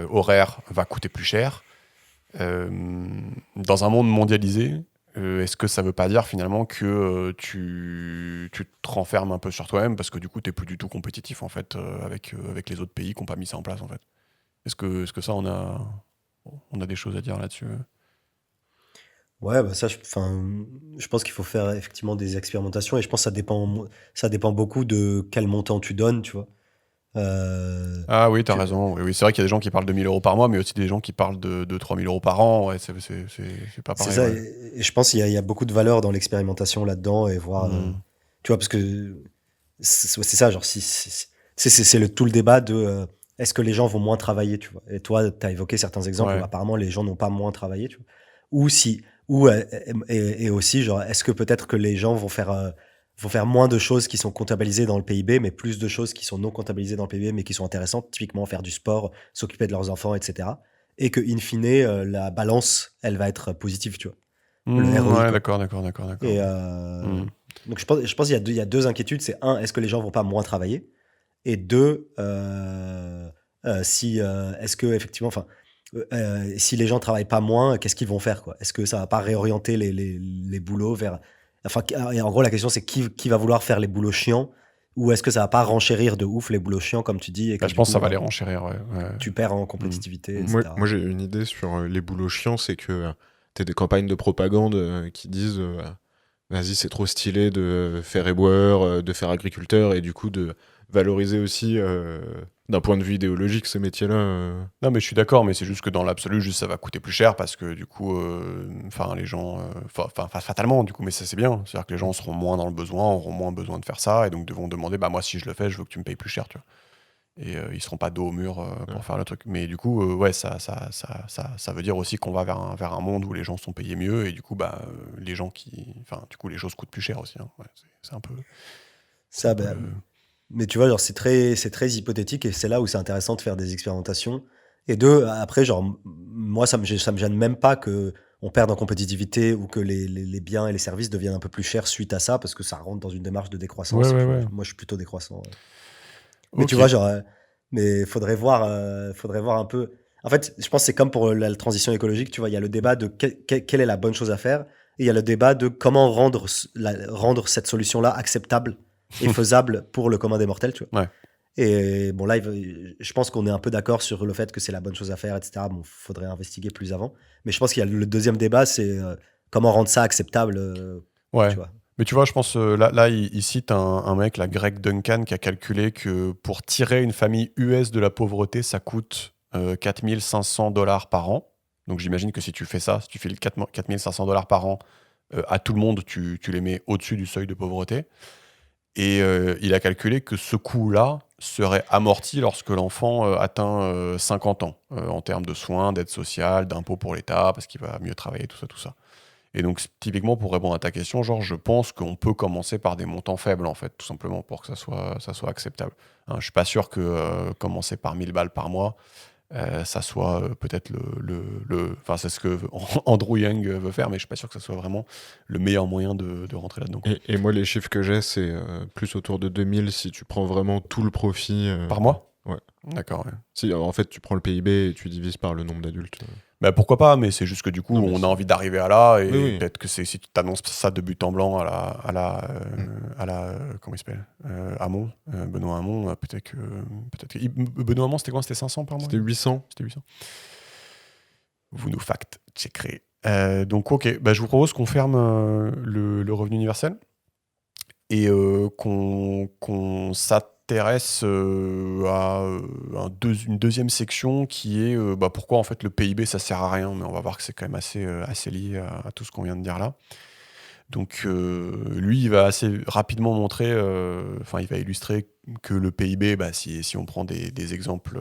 horaire va coûter plus cher. Dans un monde mondialisé, est-ce que ça veut pas dire finalement que tu te renfermes un peu sur toi-même parce que du coup tu n'es plus du tout compétitif en fait avec les autres pays qui n'ont pas mis ça en place en fait? Est-ce que ça on a des choses à dire là-dessus? Ouais, ça, je pense qu'il faut faire effectivement des expérimentations et je pense que ça dépend beaucoup de quel montant tu donnes, tu vois. Ah oui, t'as raison. Oui, c'est vrai qu'il y a des gens qui parlent de 1 000 euros par mois, mais aussi des gens qui parlent de 3 000 euros par an. Ouais, c'est pas pareil. C'est ça, et je pense qu'il y a beaucoup de valeur dans l'expérimentation là-dedans et voir, tu vois, parce que c'est ça, genre, c'est tout le débat de est-ce que les gens vont moins travailler, tu vois. Et toi, tu as évoqué certains exemples où apparemment les gens n'ont pas moins travaillé, tu vois. Et aussi, genre, est-ce que peut-être que les gens vont faire moins de choses qui sont comptabilisées dans le PIB, mais plus de choses qui sont non comptabilisées dans le PIB, mais qui sont intéressantes, typiquement faire du sport, s'occuper de leurs enfants, etc. Et que, in fine, la balance, elle va être positive, tu vois. Le ROI. Ouais, d'accord. Et donc, je pense qu'il y a deux inquiétudes. C'est un, est-ce que les gens vont pas moins travailler? Et deux, est-ce que, effectivement, si les gens travaillent pas moins, qu'est-ce qu'ils vont faire, quoi? Est-ce que ça va pas réorienter les boulots vers... et en gros, la question, c'est qui va vouloir faire les boulots chiants, ou est-ce que ça va pas renchérir de ouf les boulots chiants, comme tu dis, et que je pense que ça va les renchérir, ouais. Tu perds en compétitivité, etc. Moi, j'ai une idée sur les boulots chiants, c'est que t'as des campagnes de propagande qui disent vas-y, c'est trop stylé de faire éboueur, de faire agriculteur, et du coup de valoriser aussi d'un point de vue idéologique ce métier-là. Non, mais je suis d'accord, mais c'est juste que dans l'absolu, juste ça va coûter plus cher parce que du coup, les gens, fatalement, du coup, mais ça c'est bien, c'est-à-dire que les gens seront moins dans le besoin, auront moins besoin de faire ça, et donc devront demander, moi si je le fais, je veux que tu me payes plus cher, tu vois. et ils seront pas dos au mur pour faire le truc. Mais du coup, ouais, ça veut dire aussi qu'on va vers un monde où les gens sont payés mieux et du coup, les choses coûtent plus cher aussi. Hein. Ouais, c'est un peu. Ça, mais tu vois, genre, c'est très hypothétique et c'est là où c'est intéressant de faire des expérimentations. Et après, genre, moi, ça me gêne même pas que on perde en compétitivité ou que les biens et les services deviennent un peu plus chers suite à ça parce que ça rentre dans une démarche de décroissance. Ouais. Moi, je suis plutôt décroissant. Mais Ok. tu vois, genre, mais faudrait voir un peu. En fait, je pense que c'est comme pour la transition écologique, tu vois, il y a le débat de quelle est la bonne chose à faire et il y a le débat de comment rendre cette solution-là acceptable et faisable pour le commun des mortels, tu vois. Ouais. Et bon, là, je pense qu'on est un peu d'accord sur le fait que c'est la bonne chose à faire, etc. Bon, faudrait investiguer plus avant. Mais je pense qu'il y a le deuxième débat, c'est comment rendre ça acceptable, Ouais. tu vois. Mais tu vois, je pense, là il cite un mec, là, Greg Duncan, qui a calculé que pour tirer une famille US de la pauvreté, ça coûte $4 500 par an. Donc j'imagine que si tu fais ça, si tu files $4 500 par an à tout le monde, tu les mets au-dessus du seuil de pauvreté. Et il a calculé que ce coût-là serait amorti lorsque l'enfant atteint 50 ans, en termes de soins, d'aide sociale, d'impôts pour l'État, parce qu'il va mieux travailler, tout ça. Et donc, typiquement, pour répondre à ta question, genre, je pense qu'on peut commencer par des montants faibles, en fait, tout simplement, pour que ça soit acceptable. Hein, je suis pas sûr que commencer par 1000 balles par mois, ça soit peut-être Enfin, c'est ce que Andrew Yang veut faire, mais je suis pas sûr que ça soit vraiment le meilleur moyen de rentrer là-dedans. Et moi, les chiffres que j'ai, c'est plus autour de 2000 si tu prends vraiment tout le profit. Par mois ? Ouais. D'accord, ouais. Si, en fait, tu prends le PIB et tu divises par le nombre d'adultes. Bah pourquoi pas, mais c'est juste que du coup, Non, mais on a c'est- envie d'arriver à là, et Oui. peut-être que si tu t'annonces ça de but en blanc comment il s'appelle Hamon, Benoît Hamon, peut-être que Benoît Hamon, c'était quoi? C'était 500 par mois? C'était 800. C'était 800. Vous nous fact-checkerez. Donc ok, je vous propose qu'on ferme le revenu universel et qu'on s'intéresse à une deuxième section qui est pourquoi en fait le PIB ça sert à rien, mais on va voir que c'est quand même assez lié à tout ce qu'on vient de dire là. Donc lui il va assez rapidement montrer, il va illustrer que le PIB, si on prend des exemples,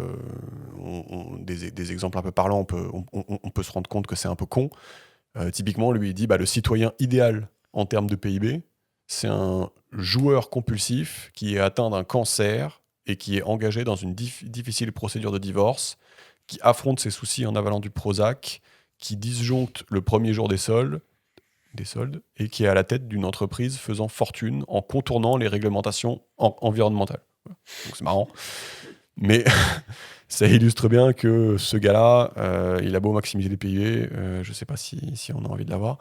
des exemples un peu parlants, on peut se rendre compte que c'est un peu con. Typiquement, lui il dit le citoyen idéal en termes de PIB, c'est un joueur compulsif qui est atteint d'un cancer et qui est engagé dans une difficile procédure de divorce, qui affronte ses soucis en avalant du Prozac, qui disjoncte le premier jour des soldes, et qui est à la tête d'une entreprise faisant fortune en contournant les réglementations environnementales. Donc c'est marrant. Mais ça illustre bien que ce gars-là, il a beau maximiser les PIB, je sais pas si on a envie de l'avoir.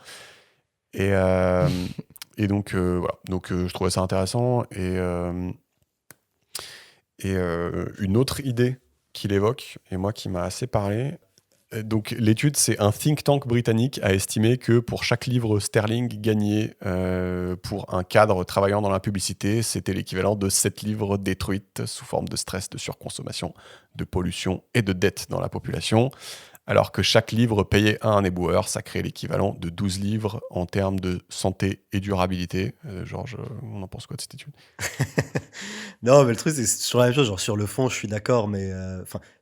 Et donc, voilà. Donc, je trouvais ça intéressant. Et une autre idée qu'il évoque, et moi qui m'a assez parlé. Donc, l'étude, c'est un think tank britannique a estimé que pour chaque livre sterling gagné pour un cadre travaillant dans la publicité, c'était l'équivalent de 7 livres détruites sous forme de stress, de surconsommation, de pollution et de dette dans la population. Alors que chaque livre payé à un éboueur, ça crée l'équivalent de 12 livres en termes de santé et durabilité. Georges, on en pense quoi de cette étude? Non, mais le truc, c'est toujours la même chose. Genre, sur le fond, je suis d'accord, mais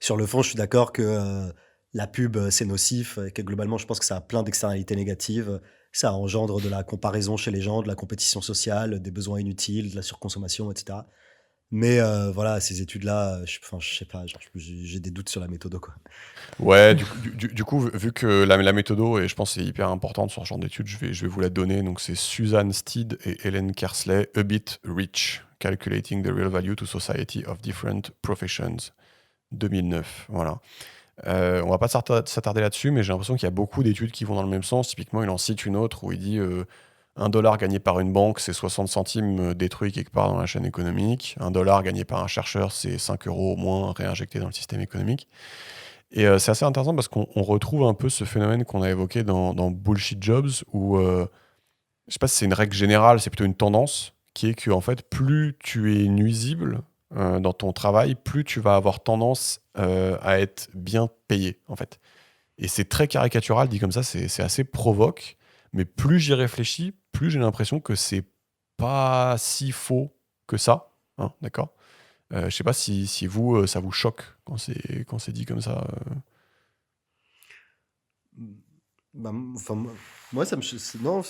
sur le fond, je suis d'accord que la pub, c'est nocif, et que globalement, je pense que ça a plein d'externalités négatives. Ça engendre de la comparaison chez les gens, de la compétition sociale, des besoins inutiles, de la surconsommation, etc. Mais voilà, ces études-là, je sais pas, genre, j'ai des doutes sur la méthode, quoi. Ouais, du coup, vu que la méthodo, et je pense que c'est hyper importante sur ce genre d'études, je vais vous la donner. Donc, c'est Suzanne Steed et Helen Kersley, A Bit Rich, Calculating the Real Value to Society of Different Professions, 2009. Voilà. On va pas s'attarder là-dessus, mais j'ai l'impression qu'il y a beaucoup d'études qui vont dans le même sens. Typiquement, il en cite une autre où il dit $1 gagné par une banque, c'est 60 centimes détruits quelque part dans la chaîne économique. $1 gagné par un chercheur, c'est 5 € au moins réinjectés dans le système économique. Et c'est assez intéressant parce qu'on retrouve un peu ce phénomène qu'on a évoqué dans Bullshit Jobs, où je sais pas si c'est une règle générale, c'est plutôt une tendance, qui est que en fait, plus tu es nuisible dans ton travail, plus tu vas avoir tendance à être bien payé, en fait. Et c'est très caricatural, dit comme ça, c'est assez provoque, mais plus j'y réfléchis, plus j'ai l'impression que c'est pas si faux que ça, hein, d'accord ? Je sais pas si vous, ça vous choque quand c'est dit comme ça. Bah, moi, ça me. Non,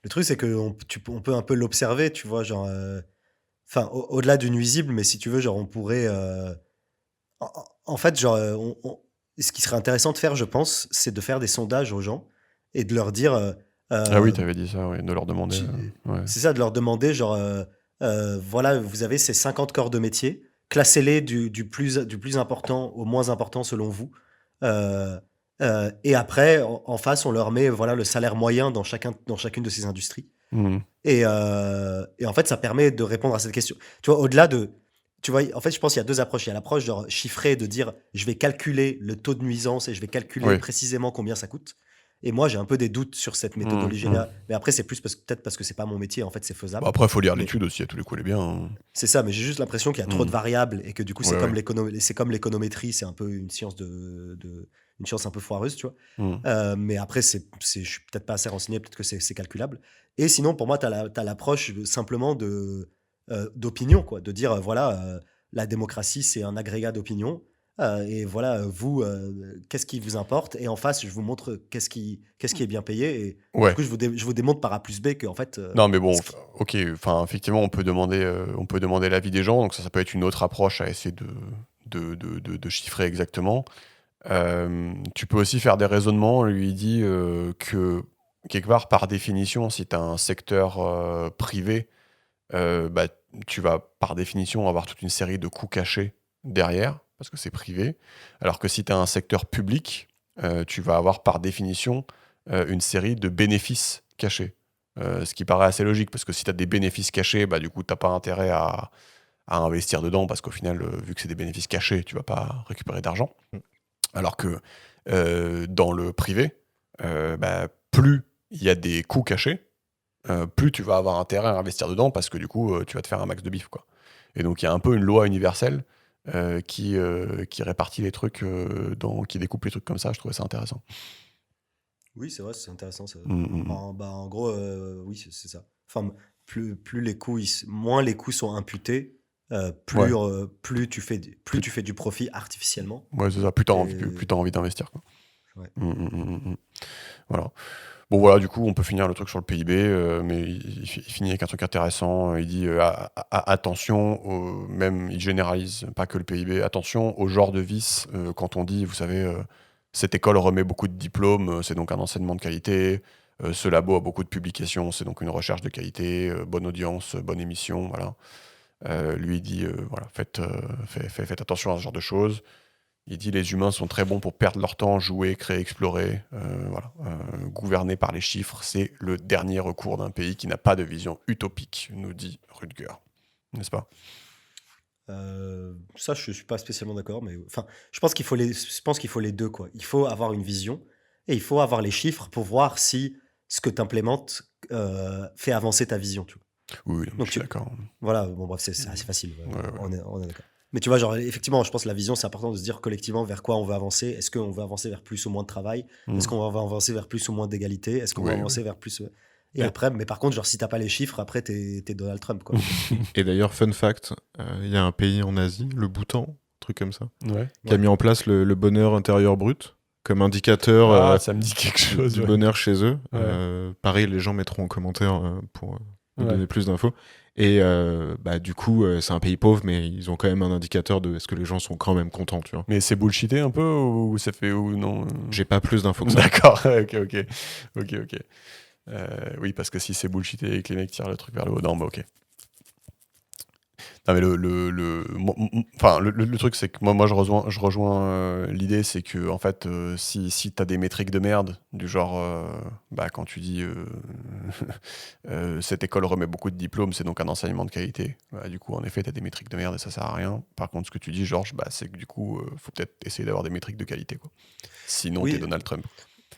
le truc, c'est qu'on on peut un peu l'observer, tu vois, genre. Enfin, au-delà du nuisible, mais si tu veux, genre, on pourrait. En fait, genre, ce qui serait intéressant de faire, je pense, c'est de faire des sondages aux gens et de leur dire. Ah oui, t'avais dit ça, oui, de leur demander. Ouais. C'est ça, de leur demander, genre, voilà, vous avez ces 50 corps de métier, classez-les du plus important au moins important selon vous. Et après, en face, on leur met voilà, le salaire moyen dans chacune de ces industries. Mhm. Et en fait, ça permet de répondre à cette question. Tu vois, au-delà de. Tu vois, en fait, je pense qu'il y a deux approches. Il y a l'approche genre chiffrée de dire je vais calculer le taux de nuisance et je vais calculer Oui. précisément combien ça coûte. Et moi, j'ai un peu des doutes sur cette méthodologie-là. Mais après, c'est plus peut-être parce que c'est pas mon métier. En fait, c'est faisable. Bon, après, il faut lire Mais- l'étude aussi, à tous les coups, elle est bien. Hein. C'est ça, mais j'ai juste l'impression qu'il y a trop de variables et que du coup, c'est Ouais, comme ouais. c'est comme l'économétrie, c'est un peu une science une science un peu foireuse, tu vois. Mhm. Mais après, je suis peut-être pas assez renseigné, peut-être que c'est calculable. Et sinon, pour moi, t'as l'approche simplement d'opinion, quoi, de dire voilà, la démocratie, c'est un agrégat d'opinion. Et voilà, vous, qu'est-ce qui vous importe? Et en face, je vous montre qu'est-ce qui est bien payé. Et Ouais. du coup, je vous démontre par A plus B qu'en fait. Non, mais bon, ce qui- ok, enfin, effectivement, on peut demander l'avis des gens, donc ça peut être une autre approche à essayer de chiffrer exactement. Tu peux aussi faire des raisonnements, lui dit que, quelque part, par définition, si tu as un secteur privé, bah, tu vas, par définition, avoir toute une série de coûts cachés derrière, parce que c'est privé, alors que si tu as un secteur public, tu vas avoir, par définition, une série de bénéfices cachés. Ce qui paraît assez logique, parce que si tu as des bénéfices cachés, bah, du coup, tu n'as pas intérêt à investir dedans, parce qu'au final, vu que c'est des bénéfices cachés, tu vas pas récupérer d'argent. Alors que dans le privé, bah, plus il y a des coûts cachés, plus tu vas avoir intérêt à investir dedans, parce que du coup, tu vas te faire un max de bif, quoi. Et donc, il y a un peu une loi universelle qui répartit les trucs, qui découpe les trucs comme ça. Je trouvais ça intéressant. Oui, c'est vrai, c'est intéressant. Ça. Mm. En gros, oui, c'est ça. Enfin, plus les coûts, moins les coûts sont imputés, plus, Ouais. plus tu fais du profit artificiellement. Ouais, c'est ça. Plus t'as envie, Et- plus t'as envie d'investir, quoi. Ouais. Voilà. Bon, voilà, du coup, on peut finir le truc sur le PIB, mais il finit avec un truc intéressant. Il dit attention, même il généralise, pas que le PIB, attention au genre de vice. Quand on dit, vous savez, cette école remet beaucoup de diplômes, c'est donc un enseignement de qualité. Ce labo a beaucoup de publications, c'est donc une recherche de qualité, bonne audience, bonne émission. Voilà. Lui, il dit voilà, faites attention à ce genre de choses. Il dit les humains sont très bons pour perdre leur temps, jouer, créer, explorer. Voilà. Gouverner par les chiffres, c'est le dernier recours d'un pays qui n'a pas de vision utopique, nous dit Rutger. N'est-ce pas? Ça, je suis pas spécialement d'accord, mais enfin, je pense qu'il faut les deux, quoi. Il faut avoir une vision et il faut avoir les chiffres pour voir si ce que tu implémentes fait avancer ta vision, tu vois. Oui, Donc je suis d'accord. Voilà, bon bref, c'est assez facile. Ouais. On est d'accord. Mais tu vois, genre, effectivement, je pense que la vision, c'est important de se dire collectivement vers quoi on veut avancer. Est-ce qu'on veut avancer vers plus ou moins de travail? Est-ce qu'on va avancer vers plus ou moins d'égalité? Est-ce qu'on va Oui, avancer vers plus. Et Ouais. après, mais par contre, genre, si t'as pas les chiffres, après, t'es Donald Trump, quoi. Et d'ailleurs, fun fact, il y a un pays en Asie, le Bhoutan, un truc comme ça, Ouais. qui a mis en place le bonheur intérieur brut comme indicateur Ah, ça me dit quelque chose. du Ouais. bonheur chez eux. Ouais. Pareil, les gens mettront en commentaire pour nous Ouais. donner plus d'infos. Et bah, du coup, c'est un pays pauvre, mais ils ont quand même un indicateur de est-ce que les gens sont quand même contents, tu vois. Mais c'est bullshité un peu ou ça fait ou non J'ai pas plus d'infos que ça. D'accord, ok. Oui, parce que si c'est bullshité et que les mecs tirent le truc vers le haut, non, bah ok. Non, mais le truc, c'est que moi je rejoins l'idée, c'est que en fait, si t'as des métriques de merde, du genre, bah, quand tu dis cette école remet beaucoup de diplômes, c'est donc un enseignement de qualité, bah, du coup, en effet, t'as des métriques de merde et ça sert à rien. Par contre, ce que tu dis, Georges, bah, c'est que du coup, faut peut-être essayer d'avoir des métriques de qualité, quoi. Sinon, Oui. t'es Donald Trump.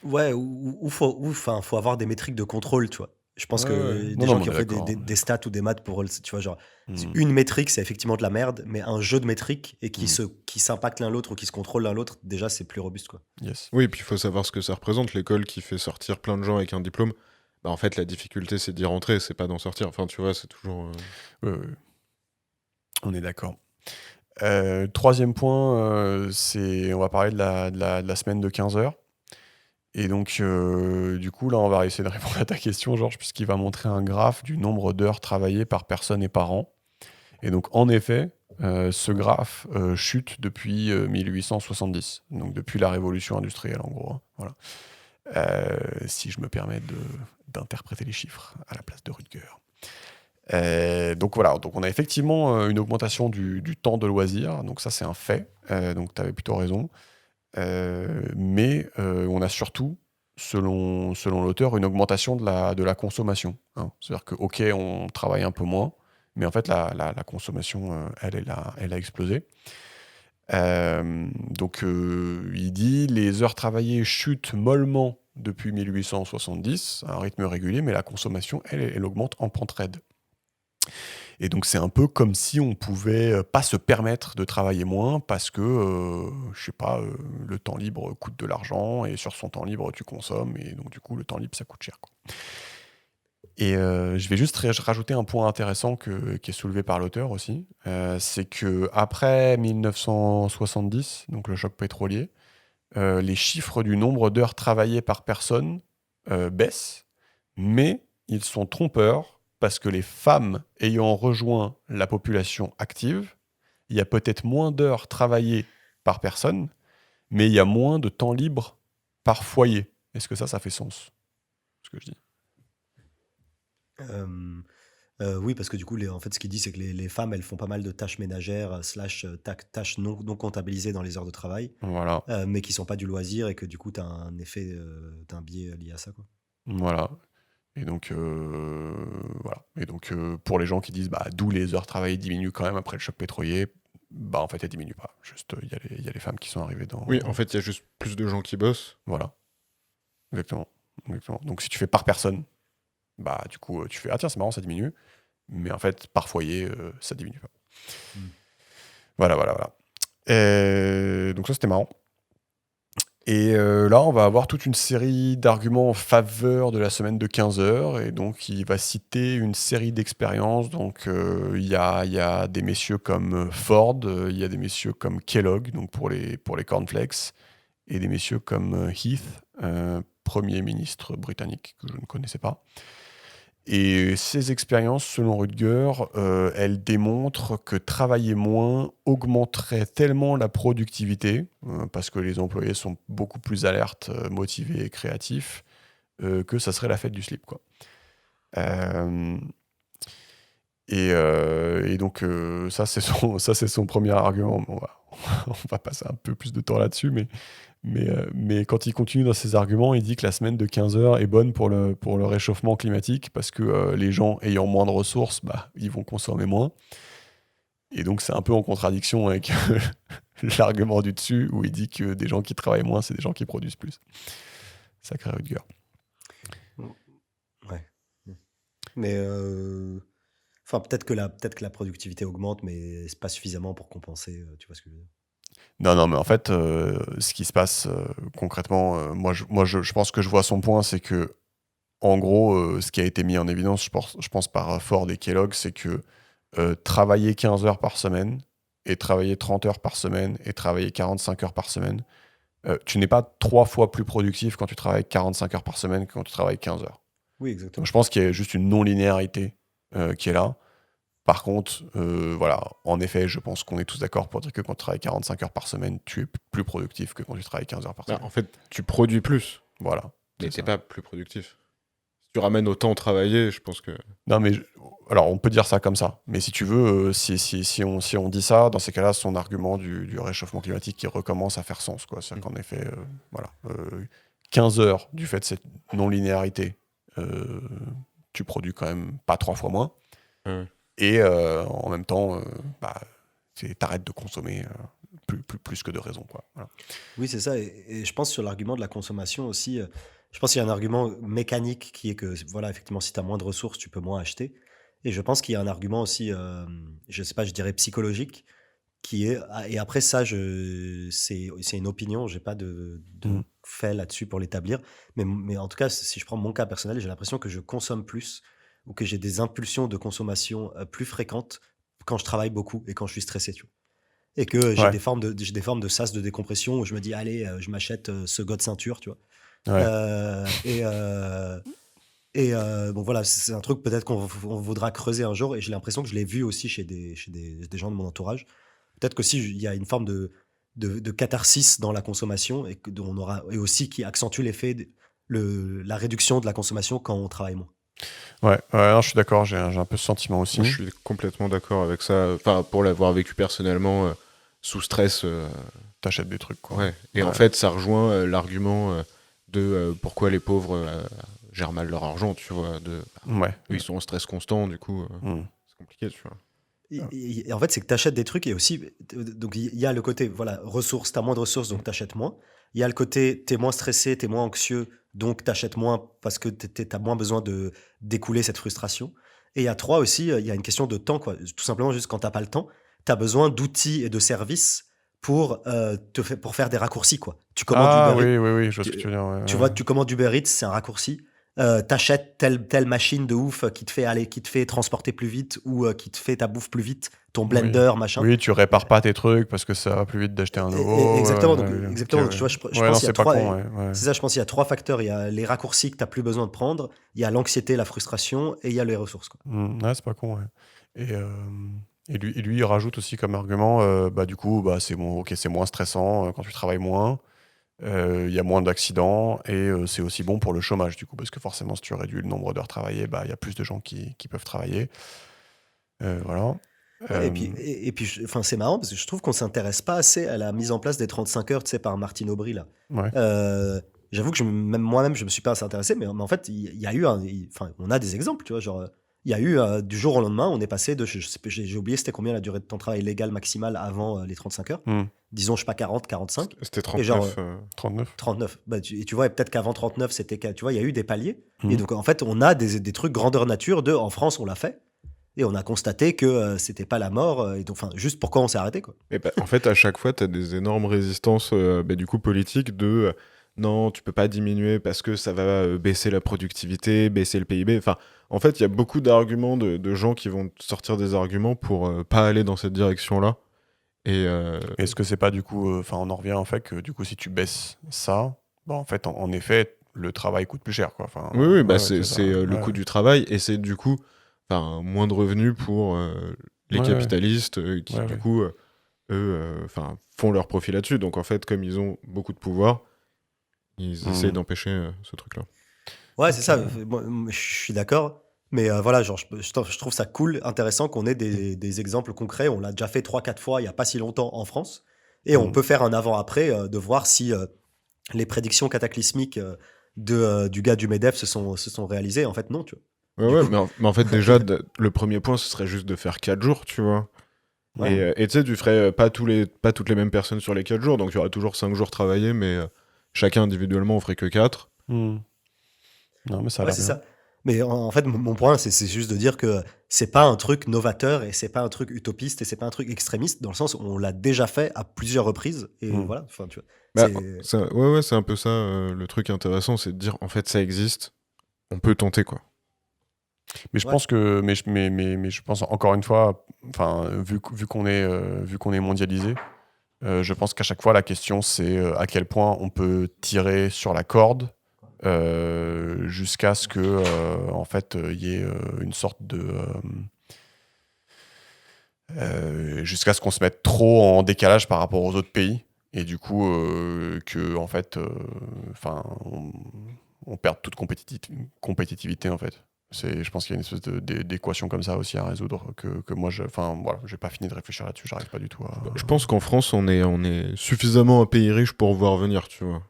Ouais, ou faut avoir des métriques de contrôle, tu vois. Je pense Ouais, que ouais. des Non, gens mais qui on ont est fait d'accord, on est des stats ou des maths pour, tu vois, genre, Hmm. une métrique, c'est effectivement de la merde, mais un jeu de métriques et Mm. qui s'impactent l'un l'autre ou qui se contrôlent l'un l'autre, déjà, c'est plus robuste, quoi. Yes. Oui, et puis il faut savoir ce que ça représente. L'école qui fait sortir plein de gens avec un diplôme, bah, en fait, la difficulté, c'est d'y rentrer, c'est pas d'en sortir. Enfin, tu vois, c'est toujours. Ouais, ouais. On est d'accord. Troisième point, on va parler de la semaine de 15 heures. Et donc, du coup, là, on va essayer de répondre à ta question, Georges, puisqu'il va montrer un graphe du nombre d'heures travaillées par personne et par an. Et donc, en effet, ce graphe chute depuis 1870, donc depuis la révolution industrielle, en gros, hein, voilà. Si je me permets d'interpréter les chiffres à la place de Rutger. Donc voilà, donc on a effectivement une augmentation du temps de loisir, donc ça c'est un fait, donc tu avais plutôt raison. Mais on a surtout, selon l'auteur, une augmentation de la consommation, hein. C'est-à-dire que, ok, on travaille un peu moins, mais en fait la consommation, elle a explosé. Donc il dit les heures travaillées chutent mollement depuis 1870 à un rythme régulier, mais la consommation, elle augmente en pente raide. Et donc c'est un peu comme si on pouvait pas se permettre de travailler moins parce que, je sais pas, le temps libre coûte de l'argent et sur son temps libre tu consommes et donc du coup le temps libre ça coûte cher, quoi. Et je vais juste rajouter un point intéressant qui est soulevé par l'auteur aussi, c'est que après 1970, donc le choc pétrolier, les chiffres du nombre d'heures travaillées par personne baissent, mais ils sont trompeurs parce que les femmes ayant rejoint la population active, il y a peut-être moins d'heures travaillées par personne, mais il y a moins de temps libre par foyer. Est-ce que ça fait sens, ce que je dis? Oui, parce que du coup, en fait, ce qu'il dit, c'est que les femmes, elles font pas mal de tâches ménagères, slash tâches non comptabilisées dans les heures de travail, Voilà, mais qui sont pas du loisir et que du coup, tu as un effet, t'as un biais lié à ça, quoi. voilà. Et donc, voilà. Et donc, pour les gens qui disent, bah, d'où les heures travaillées diminuent quand même après le choc pétrolier, bah, en fait, elles diminuent pas. Juste, il y a les femmes qui sont arrivées dans... Oui, en fait, il y a juste plus de gens qui bossent. Voilà, exactement. Exactement. Donc, si tu fais par personne, bah, du coup, tu fais, ah tiens, c'est marrant, ça diminue. Mais en fait, par foyer, ça diminue pas. Mm. Voilà, voilà, voilà. Donc ça, c'était marrant. Et là, on va avoir toute une série d'arguments en faveur de la semaine de 15 heures. Et donc, il va citer une série d'expériences. Donc, il y a des messieurs comme Ford, il y a des messieurs comme Kellogg, donc pour les cornflakes, et des messieurs comme Heath, Premier ministre britannique, que je ne connaissais pas. Et ces expériences, selon Rutger, elles démontrent que travailler moins augmenterait tellement la productivité, parce que les employés sont beaucoup plus alertes, motivés et créatifs, que ça serait la fête du slip, quoi. Euh, et donc, ça, c'est son premier argument. On va passer un peu plus de temps là-dessus, mais quand il continue dans ses arguments, il dit que la semaine de 15 heures est bonne pour le réchauffement climatique parce que les gens ayant moins de ressources, bah, ils vont consommer moins. Et donc, c'est un peu en contradiction avec l'argument du dessus où il dit que des gens qui travaillent moins, c'est des gens qui produisent plus. Sacré Rutger. Ouais. Mais enfin, peut-être que la productivité augmente, mais c'est pas suffisamment pour compenser. Tu vois ce que je veux dire? Non, mais en fait, ce qui se passe concrètement, moi, je pense que je vois son point, c'est que, en gros, ce qui a été mis en évidence, je pense par Ford et Kellogg, c'est que travailler 15 heures par semaine, et travailler 30 heures par semaine, et travailler 45 heures par semaine, tu n'es pas 3 fois plus productif quand tu travailles 45 heures par semaine que quand tu travailles 15 heures. Oui, exactement. Donc je pense qu'il y a juste une non-linéarité qui est là. Par contre, voilà, en effet, je pense qu'on est tous d'accord pour dire que quand tu travailles 45 heures par semaine, tu es plus productif que quand tu travailles 15 heures par semaine. En fait, tu produis plus, Voilà. mais t'es pas plus productif. Si tu ramènes autant travaillé, je pense que... Non, mais alors on peut dire ça comme ça. Mais si tu veux, si on dit ça, dans ces cas-là, son argument du réchauffement climatique qui recommence à faire sens, quoi. C'est-à-dire qu'en effet, voilà, 15 heures du fait de cette non-linéarité, tu produis quand même pas 3 fois moins. Et en même temps, bah, t'arrêtes de consommer plus que de raison, quoi. Voilà. Oui, c'est ça. Et je pense sur l'argument de la consommation aussi, je pense qu'il y a un argument mécanique qui est que, voilà, effectivement, si tu as moins de ressources, tu peux moins acheter. Et je pense qu'il y a un argument aussi, je sais pas, je dirais psychologique, qui est, et après ça, c'est une opinion, j'ai pas de fait là-dessus pour l'établir. Mais en tout cas, si je prends mon cas personnel, j'ai l'impression que je consomme plus ou que j'ai des impulsions de consommation plus fréquentes quand je travaille beaucoup et quand je suis stressé, tu vois. Et que j'ai des formes de sas de décompression où je me dis, allez, je m'achète ce God ceinture, tu vois. Bon, voilà, c'est un truc peut-être qu'on voudra creuser un jour. Et j'ai l'impression que je l'ai vu aussi chez des gens de mon entourage. Peut-être qu'aussi, il y a une forme de catharsis dans la consommation et aussi qui accentue l'effet de la réduction de la consommation quand on travaille moins. Non, je suis d'accord, j'ai un peu ce sentiment aussi. Moi, je suis complètement d'accord avec ça. Enfin, pour l'avoir vécu personnellement, sous stress. T'achètes des trucs, quoi. Ouais. Et en fait, ça rejoint l'argument de pourquoi les pauvres gèrent mal leur argent, tu vois. Eux, ils sont en stress constant, du coup, c'est compliqué, tu vois. Et en fait, c'est que tu achètes des trucs et aussi, donc il y a le côté, voilà, ressources, tu as moins de ressources, donc tu achètes moins. Il y a le côté, tu es moins stressé, tu es moins anxieux, donc tu achètes moins parce que tu as moins besoin d'écouler cette frustration. Et il y a aussi, il y a une question de temps, quoi. Tout simplement, juste quand tu n'as pas le temps, tu as besoin d'outils et de services pour faire des raccourcis, quoi. Tu commandes Uber Eats. Oui, je vois ce que tu veux dire. Tu vois, tu commandes Uber Eats, c'est un raccourci. T'achètes telle machine de ouf qui te fait transporter plus vite ou qui te fait ta bouffe plus vite, ton blender, machin. Oui, tu répares pas tes trucs parce que ça va plus vite d'acheter un nouveau. Exactement. Donc, tu vois, je pense qu'il y a trois. C'est ça, je pense qu'il y a 3 facteurs. Il y a les raccourcis que t'as plus besoin de prendre, il y a l'anxiété, la frustration, et il y a les ressources, quoi. C'est pas con. Et lui, il rajoute aussi comme argument, du coup, c'est bon, ok, c'est moins stressant quand tu travailles moins. Il y a moins d'accidents et c'est aussi bon pour le chômage du coup parce que forcément si tu réduis le nombre d'heures travaillées, il y a plus de gens qui peuvent travailler. Voilà. Et puis c'est marrant parce que je trouve qu'on s'intéresse pas assez à la mise en place des 35 heures, tu sais, par Martine Aubry là. J'avoue que même moi-même je me suis pas assez intéressé, mais en fait il y a eu on a des exemples, tu vois, genre il y a eu du jour au lendemain, on est passé de, j'ai oublié c'était combien la durée de temps de travail légal maximale avant les 35 heures. Disons, je sais pas, 40, 45. C'était 39. Et genre, 39. 39. Tu vois, peut-être qu'avant 39, c'était, tu vois, il y a eu des paliers. Et donc, en fait, on a des trucs grandeur nature en France, on l'a fait. Et on a constaté que c'était pas la mort. Et donc, juste pourquoi on s'est arrêté, quoi. Et en fait, à chaque fois, tu as des énormes résistances du coup politiques de non, tu peux pas diminuer parce que ça va baisser la productivité, baisser le PIB. Enfin, en fait, il y a beaucoup d'arguments de gens qui vont sortir des arguments pour pas aller dans cette direction-là. Est-ce que c'est pas du coup, on en revient en fait que du coup si tu baisses ça, en fait en effet le travail coûte plus cher, quoi. Oui, c'est le coût du travail et c'est du coup moins de revenus pour les capitalistes qui du coup eux font leur profit là-dessus. Donc en fait comme ils ont beaucoup de pouvoir, ils essayent d'empêcher ce truc-là. Ouais, c'est ça. Moi, je suis d'accord. Mais voilà, genre, je trouve ça cool, intéressant qu'on ait des exemples concrets. On l'a déjà fait 3-4 fois il n'y a pas si longtemps en France. Et on peut faire un avant-après de voir si les prédictions cataclysmiques du gars du MEDEF se sont réalisées. En fait, non, tu vois. Mais en fait, déjà, le premier point, ce serait juste de faire 4 jours, tu vois. Ouais. Et tu sais, tu ferais pas toutes les mêmes personnes sur les 4 jours. Donc, il y aura toujours 5 jours travaillés, mais chacun individuellement, on ferait que 4. Non, mais ça a l'air c'est bien. Ça. Mais en fait, mon point, c'est juste de dire que c'est pas un truc novateur et c'est pas un truc utopiste et c'est pas un truc extrémiste dans le sens où on l'a déjà fait à plusieurs reprises et voilà. Tu vois. C'est un peu ça le truc intéressant, c'est de dire en fait ça existe, on peut tenter quoi. Mais je pense que, mais je pense encore une fois, vu qu'on est mondialisé, je pense qu'à chaque fois la question c'est à quel point on peut tirer sur la corde. Jusqu'à ce que en fait il y ait une sorte de jusqu'à ce qu'on se mette trop en décalage par rapport aux autres pays et du coup que en fait on perde toute compétitivité en fait. Je pense qu'il y a une espèce d'équation comme ça aussi à résoudre que moi j'ai pas fini de réfléchir là-dessus, j'arrive pas du tout à... Je pense qu'en France on est suffisamment un pays riche pour voir venir, tu vois.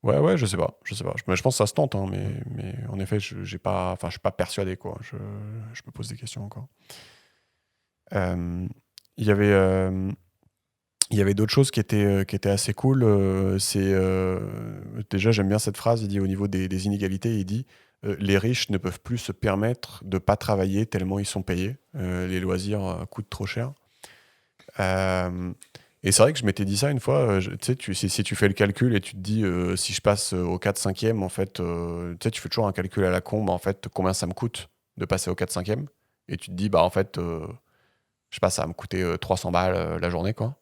Ouais, je sais pas. Mais je pense que ça se tente, hein, mais en effet, je suis pas persuadé, quoi. Je me pose des questions encore. Il y avait d'autres choses qui étaient assez cool. Déjà, j'aime bien cette phrase. Il dit au niveau des inégalités, il dit les riches ne peuvent plus se permettre de pas travailler tellement ils sont payés. Les loisirs coûtent trop cher. Et c'est vrai que je m'étais dit ça une fois, tu sais, si tu fais le calcul et tu te dis si je passe au 4/5e, en fait, tu sais, tu fais toujours un calcul à la con, en fait, combien ça me coûte de passer au 4/5e, et tu te dis, en fait, je sais pas, ça va me coûter 300 balles la journée, quoi.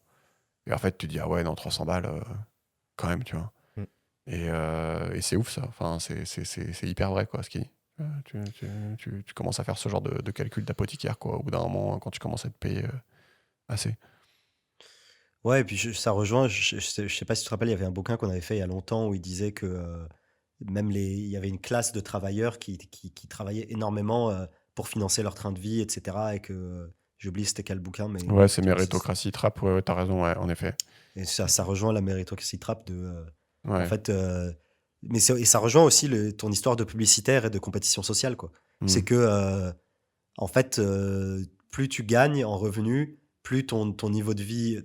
Et en fait, tu dis, ah ouais, non, 300 balles, quand même, tu vois. Et c'est ouf, ça. Enfin, c'est hyper vrai, quoi, ce qu'il dit. Tu commences à faire ce genre de calcul d'apothicaire, quoi, au bout d'un moment, quand tu commences à te payer assez. Ouais, et puis ça rejoint, je sais pas si tu te rappelles, il y avait un bouquin qu'on avait fait il y a longtemps où il disait que il y avait une classe de travailleurs qui travaillaient énormément pour financer leur train de vie, etc. Et que, j'oublie c'était quel bouquin, mais Ouais, c'est tu vois, méritocratie trap, ouais, t'as raison, ouais, en effet. et ça rejoint la méritocratie trap en Ouais. fait, et ça rejoint aussi ton histoire de publicitaire et de compétition sociale, quoi. C'est que, en fait, plus tu gagnes en revenus, plus ton niveau de vie,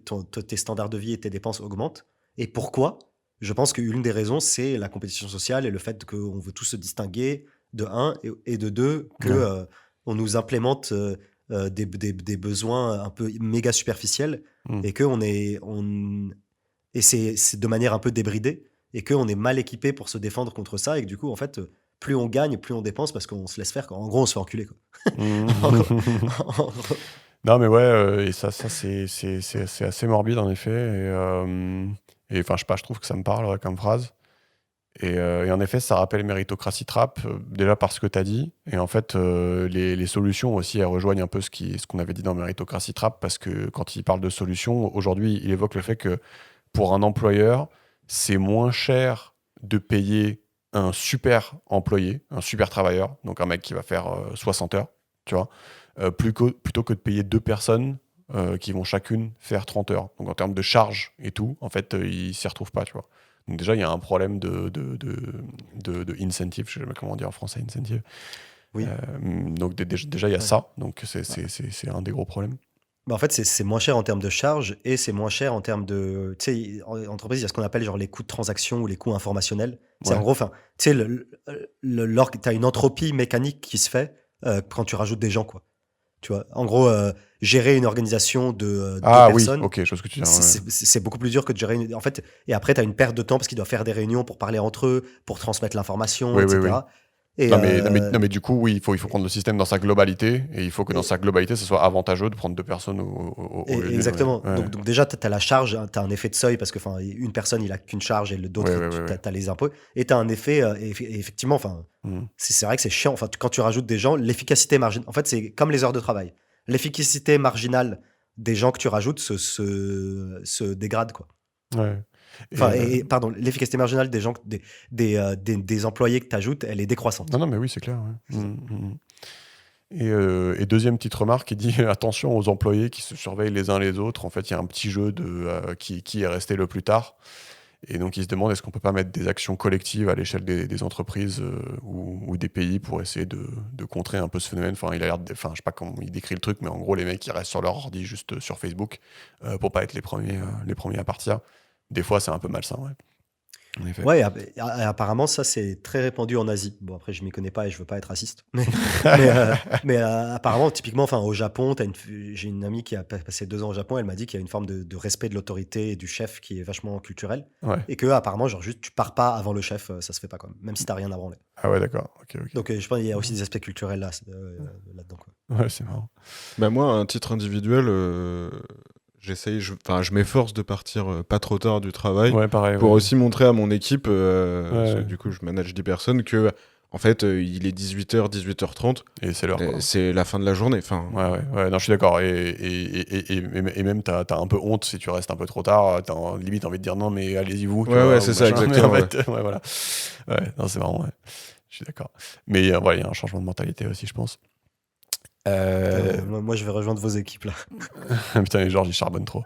tes standards de vie et tes dépenses augmentent. Et pourquoi? Je pense qu'une des raisons, c'est la compétition sociale et le fait qu'on veut tous se distinguer, de un, et de deux, que Ouais. on nous implémente des besoins un peu méga superficiels et que et c'est de manière un peu débridée et qu'on est mal équipé pour se défendre contre ça et que du coup, en fait, plus on gagne, plus on dépense parce qu'on se laisse faire, quoi. En gros, on se fait enculer, quoi. En gros- en gros. Non, mais ouais, et ça c'est assez morbide, en effet. Et enfin, je sais pas, je trouve que ça me parle comme phrase. Et en effet, ça rappelle méritocratie trap, déjà par ce que tu as dit. Et en fait, les solutions aussi, elles rejoignent un peu ce qu'on avait dit dans méritocratie trap, parce que quand il parle de solutions, aujourd'hui, il évoque le fait que pour un employeur, c'est moins cher de payer un super employé, un super travailleur, donc un mec qui va faire 60 heures, tu vois, plutôt que de payer deux personnes qui vont chacune faire 30 heures. Donc en termes de charge et tout, en fait, ils s'y retrouvent pas, tu vois. Donc déjà, il y a un problème de incentive, je sais jamais comment dire en français, incentive. Oui. Donc déjà, il y a Ouais. ça, donc c'est un des gros problèmes. Bah, en fait, c'est moins cher en termes de charge et c'est moins cher en termes de. Tu sais, en entreprise, il y a ce qu'on appelle genre les coûts de transaction ou les coûts informationnels. C'est en Ouais. gros, enfin, tu sais, t'as une entropie mécanique qui se fait quand tu rajoutes des gens, quoi. Tu vois, en gros, gérer une organisation de deux Ah oui, personnes, ok, je vois ce que tu dis. Ouais. c'est beaucoup plus dur que de gérer En fait, et après, tu as une perte de temps parce qu'ils doivent faire des réunions pour parler entre eux, pour transmettre l'information, Oui, oui, oui. etc. Et Non, mais du coup, oui, il faut prendre le système dans sa globalité, et il faut que dans sa globalité, ce soit avantageux de prendre deux personnes au lieu d'une. exactement. Ouais. Donc déjà, tu as la charge, tu as un effet de seuil parce que une personne, il a qu'une charge et d'autres, Ouais. tu as les impôts. Et tu as un effet, et effectivement, c'est vrai que c'est chiant. Enfin, quand tu rajoutes des gens, l'efficacité marginale, en fait, c'est comme les heures de travail. L'efficacité marginale des gens que tu rajoutes se dégrade, quoi. Ouais. Enfin, pardon, l'efficacité marginale des gens, des employés que tu ajoutes, elle est décroissante. Non, mais oui, c'est clair. Ouais. Et deuxième petite remarque, il dit attention aux employés qui se surveillent les uns les autres. En fait, il y a un petit jeu de qui est resté le plus tard. Et donc, il se demande est-ce qu'on peut pas mettre des actions collectives à l'échelle des entreprises ou des pays pour essayer de contrer un peu ce phénomène. Enfin, il a l'air je sais pas comment il décrit le truc, mais en gros, les mecs, ils restent sur leur ordi juste sur Facebook pour pas être les premiers à partir. Des fois, c'est un peu malsain, ouais. En effet. Ouais, apparemment, ça, c'est très répandu en Asie. Bon, après, je m'y connais pas et je veux pas être raciste. Mais apparemment, typiquement, enfin, au Japon, j'ai une amie qui a passé 2 ans au Japon. Elle m'a dit qu'il y a une forme de respect de l'autorité et du chef qui est vachement culturel. Ouais. Et que, apparemment, genre, juste, tu pars pas avant le chef, ça se fait pas, quoi. Même si t'as rien à branler. Ah ouais, d'accord. Ok. Donc, je pense qu'il y a aussi des aspects culturels là-dedans, quoi. Ouais, c'est marrant. Bah moi, à un titre individuel, je m'efforce de partir pas trop tard du travail Ouais, pareil. pour ouais. aussi montrer à mon équipe, parce que Ouais. du coup je manage 10 personnes, que en fait il est 18h, 18h30, Et c'est l'heure, quoi. c'est la fin de la journée. Enfin, Ouais, non, je suis d'accord. Et même, t'as un peu honte si tu restes un peu trop tard. T'as limite envie de dire non, mais allez-y vous. tu Ouais, vois, ouais, ou c'est ça, machin. Mais exactement, en fait, ouais, voilà. Ouais, non, c'est marrant, ouais. Je suis d'accord. Mais ouais, il y a un changement de mentalité aussi, je pense. Moi, je vais rejoindre vos équipes, là. Putain, et Georges, il charbonne trop.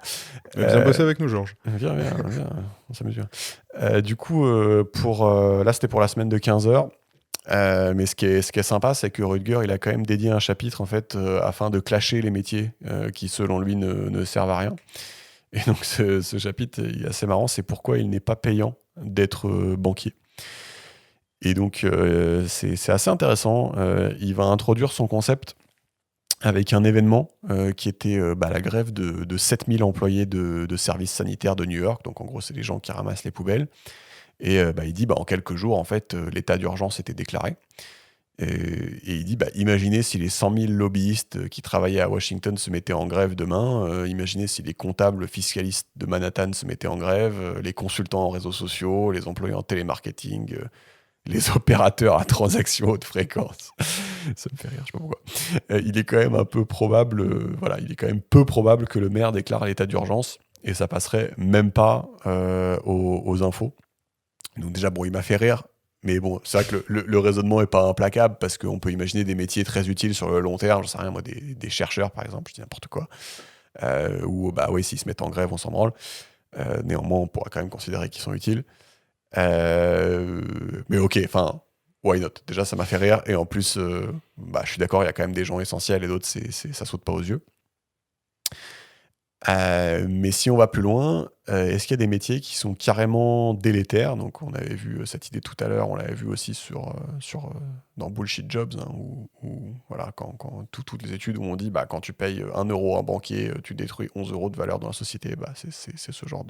viens bosser avec nous, Georges. Viens, on s'amuse bien. Du coup, là, c'était pour la semaine de 15 heures. Mais ce qui est sympa, c'est que Rutger, il a quand même dédié un chapitre en fait, afin de clasher les métiers qui, selon lui, ne servent à rien. Et donc, ce chapitre il est assez marrant, c'est pourquoi il n'est pas payant d'être banquier. Et donc, c'est assez intéressant. Il va introduire son concept avec un événement qui était la grève de 7000 employés de services sanitaires de New York. Donc, en gros, c'est les gens qui ramassent les poubelles. Et il dit, en quelques jours, en fait, l'état d'urgence était déclaré. Et il dit, imaginez si les 100 000 lobbyistes qui travaillaient à Washington se mettaient en grève demain, imaginez si les comptables fiscalistes de Manhattan se mettaient en grève, les consultants en réseaux sociaux, les employés en télémarketing, les opérateurs à transactions haute fréquence. Ça me fait rire, je sais pas pourquoi. Il est quand même un peu probable, il est quand même peu probable que le maire déclare l'état d'urgence, et ça passerait même pas aux infos. Donc déjà, il m'a fait rire. Mais bon, c'est vrai que le raisonnement n'est pas implacable, parce qu'on peut imaginer des métiers très utiles sur le long terme, j'en sais rien, moi, des chercheurs, par exemple, je dis n'importe quoi, où, s'ils se mettent en grève, on s'en branle. Néanmoins, on pourra quand même considérer qu'ils sont utiles. Mais ok, why not? Déjà, ça m'a fait rire, et en plus, je suis d'accord, il y a quand même des gens essentiels, et d'autres, ça saute pas aux yeux. Mais si on va plus loin, est-ce qu'il y a des métiers qui sont carrément délétères? Donc on avait vu cette idée tout à l'heure, on l'avait vu aussi dans Bullshit Jobs, hein, où voilà, quand toutes les études où on dit quand tu payes 1 euro à un banquier, tu détruis 11 euros de valeur dans la société, c'est ce genre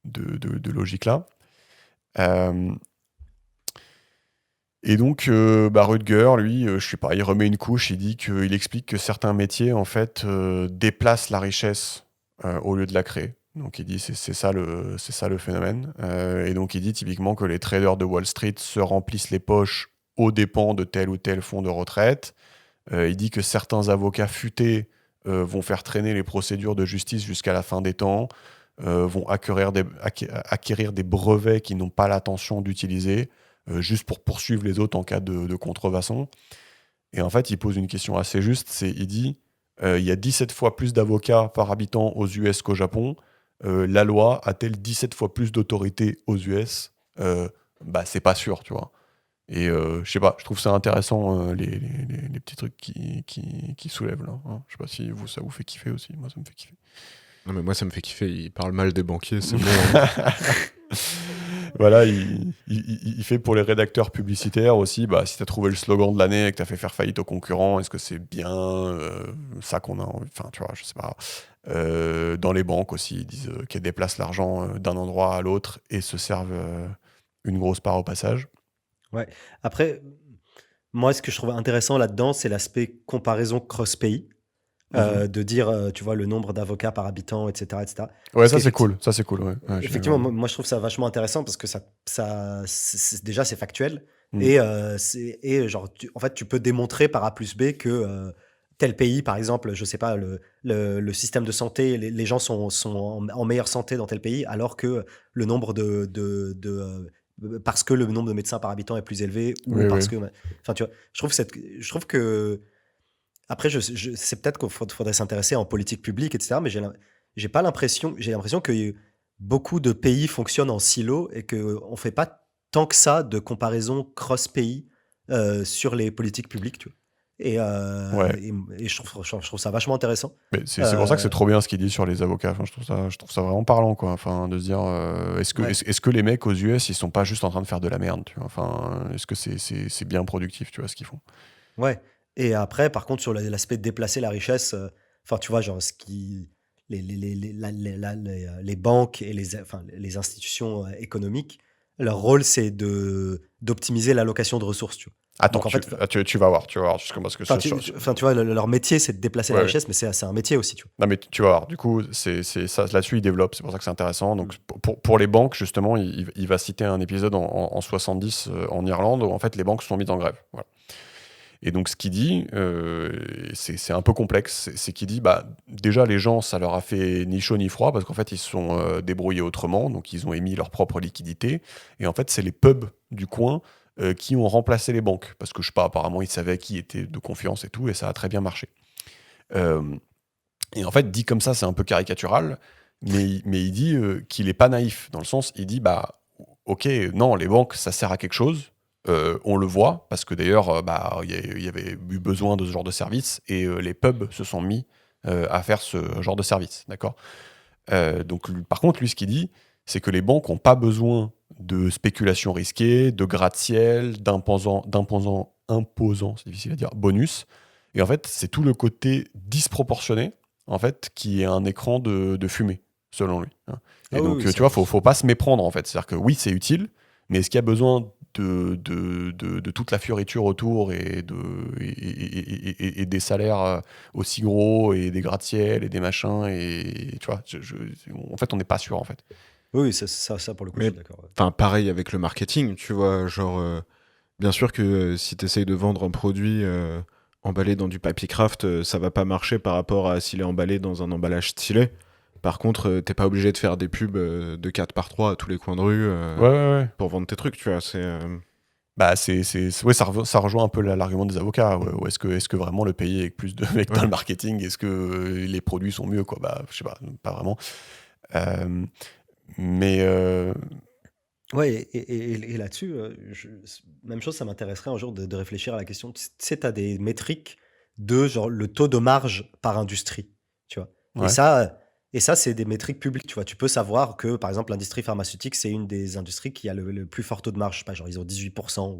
de logique-là. Et donc, Rutger, lui, je sais pas, il remet une couche, il explique que certains métiers, en fait, déplacent la richesse au lieu de la créer. Donc, il dit c'est ça le phénomène. Et donc, il dit typiquement que les traders de Wall Street se remplissent les poches aux dépens de tel ou tel fonds de retraite. Il dit que certains avocats futés vont faire traîner les procédures de justice jusqu'à la fin des temps, vont acquérir des brevets qu'ils n'ont pas l'intention d'utiliser, juste pour poursuivre les autres en cas de contrefaçon. Et en fait, il pose une question assez juste, il dit il y a 17 fois plus d'avocats par habitant aux US qu'au Japon, la loi a-t-elle 17 fois plus d'autorité aux US? C'est pas sûr, tu vois. Et je sais pas, je trouve ça intéressant, les petits trucs qui soulèvent là, hein. Je sais pas si ça vous fait kiffer aussi, moi ça me fait kiffer. Non mais moi ça me fait kiffer, il parle mal des banquiers, c'est bon. Voilà, il fait pour les rédacteurs publicitaires aussi, si tu as trouvé le slogan de l'année et que tu as fait faire faillite aux concurrents, est-ce que c'est bien ça qu'on a envie, tu vois, je sais pas. Dans les banques aussi, ils disent qu'elles déplacent l'argent d'un endroit à l'autre et se servent une grosse part au passage. Ouais. Après, moi, ce que je trouve intéressant là-dedans, c'est l'aspect comparaison cross-pays. De dire, tu vois, le nombre d'avocats par habitant, etc. etc. Ouais, ça c'est cool. Ouais. Effectivement, moi je trouve ça vachement intéressant parce que déjà c'est factuel. Et genre, en fait, tu peux démontrer par A plus B que tel pays, par exemple, je sais pas, le système de santé, les gens sont en meilleure santé dans tel pays, alors que le nombre parce que le nombre de médecins par habitant est plus élevé, ou parce que. Enfin, tu vois, je trouve que. Après, c'est peut-être qu'il faudrait s'intéresser en politique publique, etc. Mais j'ai l'impression que beaucoup de pays fonctionnent en silo et qu'on ne fait pas tant que ça de comparaison cross-pays sur les politiques publiques, tu vois. Et je trouve ça vachement intéressant. Mais c'est pour ça que c'est trop bien ce qu'il dit sur les avocats. Enfin, je trouve ça vraiment parlant, quoi. Enfin, de se dire, est-ce que les mecs aux US, ils sont pas juste en train de faire de la merde, tu vois. Enfin, est-ce que c'est bien productif, tu vois, ce qu'ils font. Ouais. Et après, par contre, sur l'aspect de déplacer la richesse, tu vois, genre, les banques et les institutions économiques, leur rôle, c'est d'optimiser l'allocation de ressources, tu vois. Attends, donc, en fait, tu vas voir jusqu'à ce que tu vois, leur métier, c'est de déplacer la richesse, mais c'est un métier aussi, tu vois. Non, mais tu vas voir, du coup, c'est ça, là-dessus, il développe, c'est pour ça que c'est intéressant. Donc, pour les banques, justement, il va citer un épisode en 70 en Irlande, où en fait, les banques se sont mises en grève. Voilà. Et donc, ce qu'il dit, c'est un peu complexe, c'est qu'il dit, déjà, les gens, ça leur a fait ni chaud ni froid, parce qu'en fait, ils se sont débrouillés autrement, donc ils ont émis leur propre liquidité, et en fait, c'est les pubs du coin qui ont remplacé les banques, parce que, je sais pas, apparemment, ils savaient qui était de confiance et tout, et ça a très bien marché. Et en fait, dit comme ça, c'est un peu caricatural, mais il dit qu'il est pas naïf, dans le sens, il dit, ok, non, les banques, ça sert à quelque chose, on le voit, parce que d'ailleurs, il y avait eu besoin de ce genre de service, et les pubs se sont mis à faire ce genre de service, d'accord. Donc, par contre, lui, ce qu'il dit, c'est que les banques n'ont pas besoin de spéculation risquée, de gratte-ciel, d'imposant, c'est difficile à dire, bonus. Et en fait, c'est tout le côté disproportionné, en fait, qui est un écran de fumée, selon lui. Et donc, tu vois, faut pas se méprendre, en fait. C'est-à-dire que oui, c'est utile, mais est-ce qu'il y a besoin de toute la fioriture autour et des salaires aussi gros et des gratte-ciel et des machins et tu vois, en fait, on n'est pas sûr en fait. Oui, ça pour le coup, je Mais suis d'accord. enfin, pareil avec le marketing, tu vois, genre, bien sûr que si tu essayes de vendre un produit emballé dans du papier craft, ça va pas marcher par rapport à s'il est emballé dans un emballage stylé. Par contre, t'es pas obligé de faire des pubs de 4x3 à tous les coins de rue Ouais. pour vendre tes trucs, tu vois. Bah, ouais, ça rejoint un peu l'argument des avocats. Ouais. Ou est-ce que vraiment le pays avec plus de mecs dans le marketing, est-ce que les produits sont mieux, quoi? Bah, je sais pas vraiment. Mais Ouais, et là-dessus, même chose, ça m'intéresserait un jour de réfléchir à la question. Tu sais, tu as des métriques de genre le taux de marge par industrie, tu vois. ouais. Et ça, c'est des métriques publiques, tu vois. Tu peux savoir que, par exemple, l'industrie pharmaceutique, c'est une des industries qui a le plus fort taux de marge. Je sais pas, genre, ils ont 18%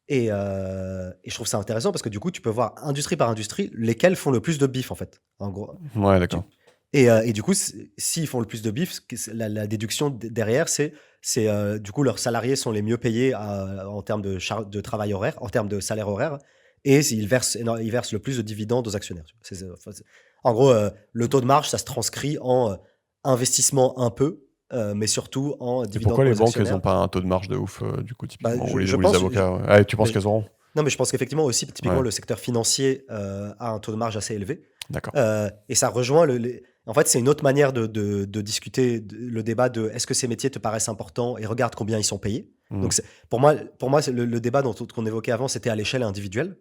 et je trouve ça intéressant parce que du coup, tu peux voir industrie par industrie lesquelles font le plus de bif, en fait. En gros. Ouais, d'accord. Et du coup, s'ils font le plus de bif, la déduction derrière, c'est du coup, leurs salariés sont les mieux payés en termes de travail horaire, en termes de salaire horaire, et ils versent le plus de dividendes aux actionnaires. En gros, le taux de marge, ça se transcrit en investissement un peu, mais surtout en Et dividendes pourquoi pour les les banques, elles actionnaires. n'ont pas un taux de marge de ouf, du coup, Bah, typiquement, ou je les pense, avocats? Ouais. Ah, tu penses mais qu'elles auront? non, mais je pense qu'effectivement aussi, typiquement, Ouais, le secteur financier a un taux de marge assez élevé. d'accord. Et ça rejoint en fait, c'est une autre manière de discuter le débat de est-ce que ces métiers te paraissent importants et regarde combien ils sont payés. Donc, pour moi c'est le débat qu'on évoquait avant, c'était à l'échelle individuelle.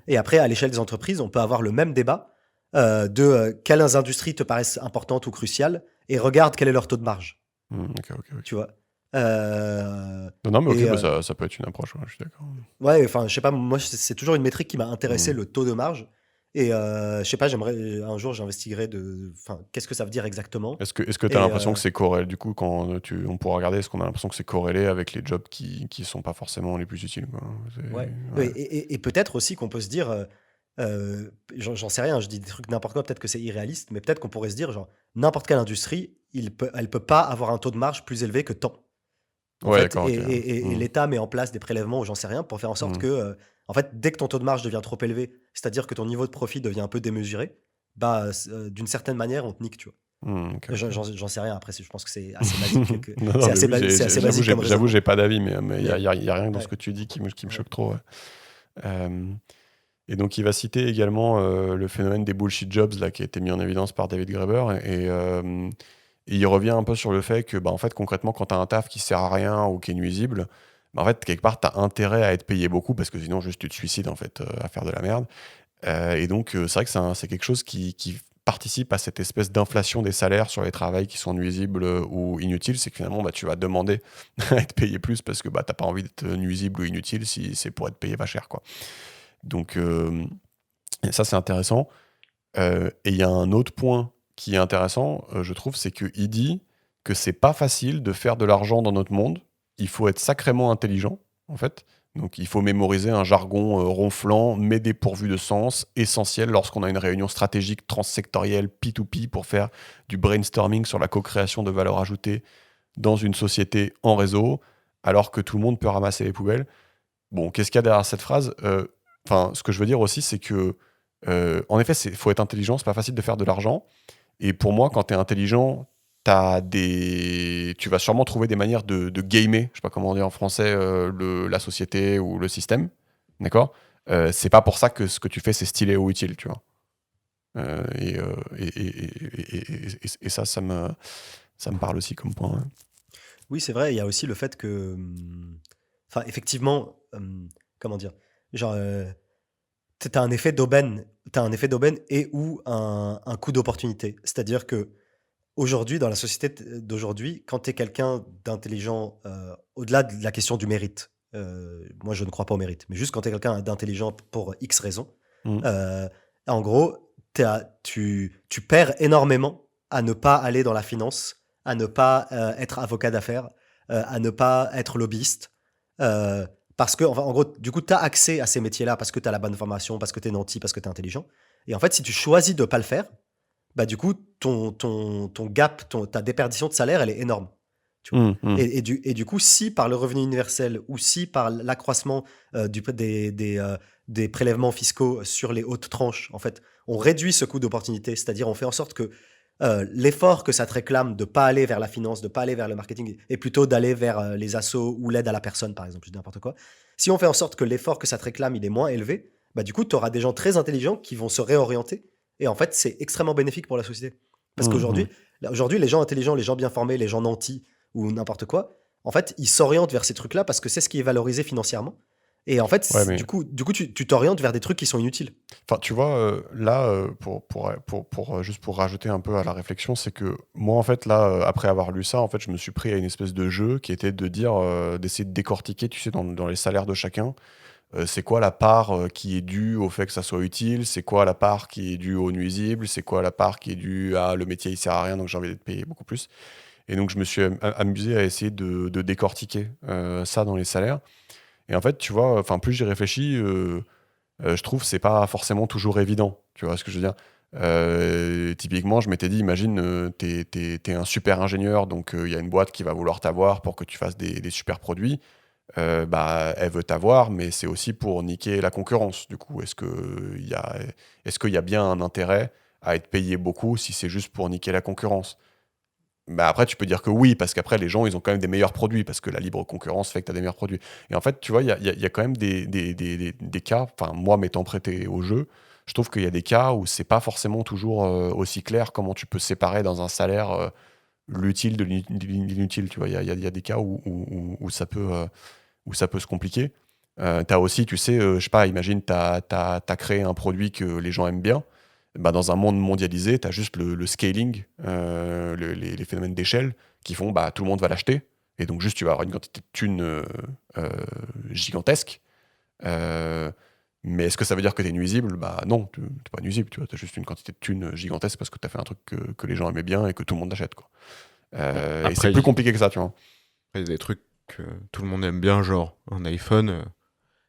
Et après, à l'échelle des entreprises, on peut avoir le même débat de quelles industries te paraissent importantes ou cruciales et regarde quel est leur taux de marge. Ok. Tu vois. Non, mais ok, Et bah, ça peut être une approche, ouais, je suis d'accord. ouais, enfin, je sais pas, moi, c'est toujours une métrique qui m'a intéressé, le taux de marge. Et je sais pas, j'aimerais un jour, j'investiguerai enfin, qu'est-ce que ça veut dire exactement. Est-ce que tu as Et l'impression que c'est corrélé, du coup, quand on pourra regarder, est-ce qu'on a l'impression que c'est corrélé avec les jobs qui sont pas forcément les plus utiles, quoi? ouais. Ouais. Et peut-être aussi qu'on peut se dire, j'en sais rien, je dis des trucs n'importe quoi, peut-être que c'est irréaliste, mais peut-être qu'on pourrait se dire, genre, n'importe quelle industrie, elle peut pas avoir un taux de marge plus élevé que tant. En Ouais, fait, d'accord, ok. et l'État met en place des prélèvements ou j'en sais rien pour faire en sorte que, en fait, dès que ton taux de marge devient trop élevé, c'est-à-dire que ton niveau de profit devient un peu démesuré, bah, d'une certaine manière, on te nique, tu vois. Ok. J'en sais rien. Après, je pense que c'est assez basique. Non, C'est mais assez, oui, c'est assez j'avoue, basique comme j'avoue, raisonnement. j'ai pas d'avis, mais il y a, Mais, y a rien dans ce ouais, que tu dis qui me ouais. choque trop. Ouais. Et donc, il va citer également le phénomène des bullshit jobs là, qui a été mis en évidence par David Graeber. Et il revient un peu sur le fait que, bah, en fait, concrètement, quand tu as un taf qui sert à rien ou qui est nuisible, bah, en fait, quelque part, tu as intérêt à être payé beaucoup parce que sinon, juste tu te suicides en fait, à faire de la merde. Et donc, c'est vrai que c'est quelque chose qui participe à cette espèce d'inflation des salaires sur les travails qui sont nuisibles ou inutiles. C'est que finalement, bah, tu vas demander à être payé plus parce que bah, tu n'as pas envie d'être nuisible ou inutile si c'est pour être payé pas cher, quoi. Donc, ça, c'est intéressant. Et il y a un autre point qui est intéressant, je trouve, c'est qu'il dit que c'est pas facile de faire de l'argent dans notre monde. Il faut être sacrément intelligent, en fait. Donc, il faut mémoriser un jargon ronflant, mais dépourvu de sens, essentiel lorsqu'on a une réunion stratégique transsectorielle P2P pour faire du brainstorming sur la co-création de valeur ajoutée dans une société en réseau, alors que tout le monde peut ramasser les poubelles. Bon, qu'est-ce qu'il y a derrière cette phrase? Enfin, ce que je veux dire aussi, c'est que, en effet, il faut être intelligent, c'est pas facile de faire de l'argent. Et pour moi, quand tu es intelligent, tu vas sûrement trouver des manières de gamer, je sais pas comment dire en français, la société ou le système. D'accord? C'est pas pour ça que ce que tu fais, c'est stylé ou utile, tu vois. Et ça me parle aussi comme point. Ouais. Oui, c'est vrai. Il y a aussi le fait que, enfin, effectivement, comment dire, genre, t'as un effet d'aubaine, et ou un coup d'opportunité. C'est-à-dire que aujourd'hui, dans la société d'aujourd'hui, quand tu es quelqu'un d'intelligent, au-delà de la question du mérite, moi je ne crois pas au mérite, mais juste quand tu es quelqu'un d'intelligent pour X raisons, Mm. en gros, tu perds énormément à ne pas aller dans la finance, à ne pas être avocat d'affaires, à ne pas être lobbyiste. Parce que, enfin, en gros, du coup, tu as accès à ces métiers-là parce que tu as la bonne formation, parce que tu es nanti, parce que tu es intelligent. Et en fait, si tu choisis de ne pas le faire, bah, du coup, ton gap, ta déperdition de salaire, elle est énorme. Tu vois. Mmh. Et du coup, si par le revenu universel ou si par l'accroissement des prélèvements fiscaux sur les hautes tranches, en fait, on réduit ce coût d'opportunité, c'est-à-dire on fait en sorte que l'effort que ça te réclame de pas aller vers la finance, de pas aller vers le marketing, et plutôt d'aller vers les assos ou l'aide à la personne, par exemple, je dis n'importe quoi. Si on fait en sorte que l'effort que ça te réclame, il est moins élevé, bah du coup, tu auras des gens très intelligents qui vont se réorienter. Et en fait, c'est extrêmement bénéfique pour la société. Parce Mmh. qu'aujourd'hui, les gens intelligents, les gens bien formés, les gens nantis ou n'importe quoi, en fait, ils s'orientent vers ces trucs-là parce que c'est ce qui est valorisé financièrement. Et en fait, Ouais, mais tu t'orientes vers des trucs qui sont inutiles. enfin, tu vois, là, juste pour rajouter un peu à la réflexion, c'est que moi, en fait, là, après avoir lu ça, en fait, je me suis pris à une espèce de jeu qui était de dire, d'essayer de décortiquer, tu sais, dans les salaires de chacun, c'est quoi la part qui est due au fait que ça soit utile, c'est quoi la part qui est due aux nuisibles, c'est quoi la part qui est due à le métier il sert à rien, donc j'ai envie d'être payé beaucoup plus. Et donc, je me suis amusé à essayer de décortiquer ça dans les salaires. Et en fait, tu vois, enfin, plus j'y réfléchis, je trouve que c'est pas forcément toujours évident. Tu vois ce que je veux dire? Typiquement, je m'étais dit, imagine, t'es un super ingénieur, donc il y a une boîte qui va vouloir t'avoir pour que tu fasses des super produits. Bah, elle veut t'avoir, mais c'est aussi pour niquer la concurrence. Du coup, est-ce qu'il y a bien un intérêt à être payé beaucoup si c'est juste pour niquer la concurrence? Bah après, tu peux dire que oui, parce qu'après, les gens, ils ont quand même des meilleurs produits, parce que la libre concurrence fait que tu as des meilleurs produits. Et en fait, tu vois, il y a quand même des cas, enfin, moi m'étant prêté au jeu, je trouve qu'il y a des cas où c'est pas forcément toujours aussi clair comment tu peux séparer dans un salaire l'utile de l'inutile. Tu vois, il y a des cas où où ça peut se compliquer. Tu as aussi, tu sais, je sais pas, imagine, tu as créé un produit que les gens aiment bien. Bah, dans un monde mondialisé, tu as juste le scaling, les phénomènes d'échelle qui font bah, tout le monde va l'acheter. Et donc, juste, tu vas avoir une quantité de thunes gigantesque. Euh, mais est-ce que ça veut dire que tu es nuisible? Bah non, tu n'es pas nuisible. Tu as juste une quantité de thunes gigantesque parce que tu as fait un truc que les gens aimaient bien et que tout le monde achète. Quoi. Et c'est Après, plus compliqué que ça, tu vois. il y a des trucs que tout le monde aime bien, genre un iPhone.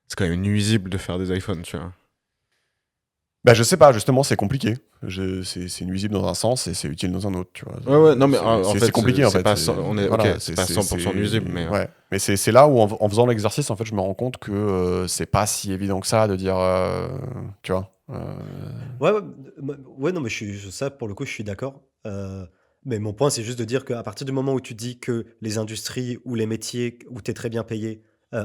C'est quand même nuisible de faire des iPhones, tu vois. Bah, je sais pas, justement, c'est compliqué. C'est nuisible dans un sens et c'est utile dans un autre, tu vois. Ouais, non, mais en C'est fait, compliqué, en c'est fait. pas, C'est on est, voilà, ok, c'est pas 100% nuisible, mais ouais. Mais c'est là où, en faisant l'exercice, en fait, je me rends compte que c'est pas si évident que ça de dire, tu vois. Ouais, ouais, ouais, non, mais ça, pour le coup, je suis d'accord. Mais mon point, c'est juste de dire qu'à partir du moment où tu dis que les industries ou les métiers où tu es très bien payé,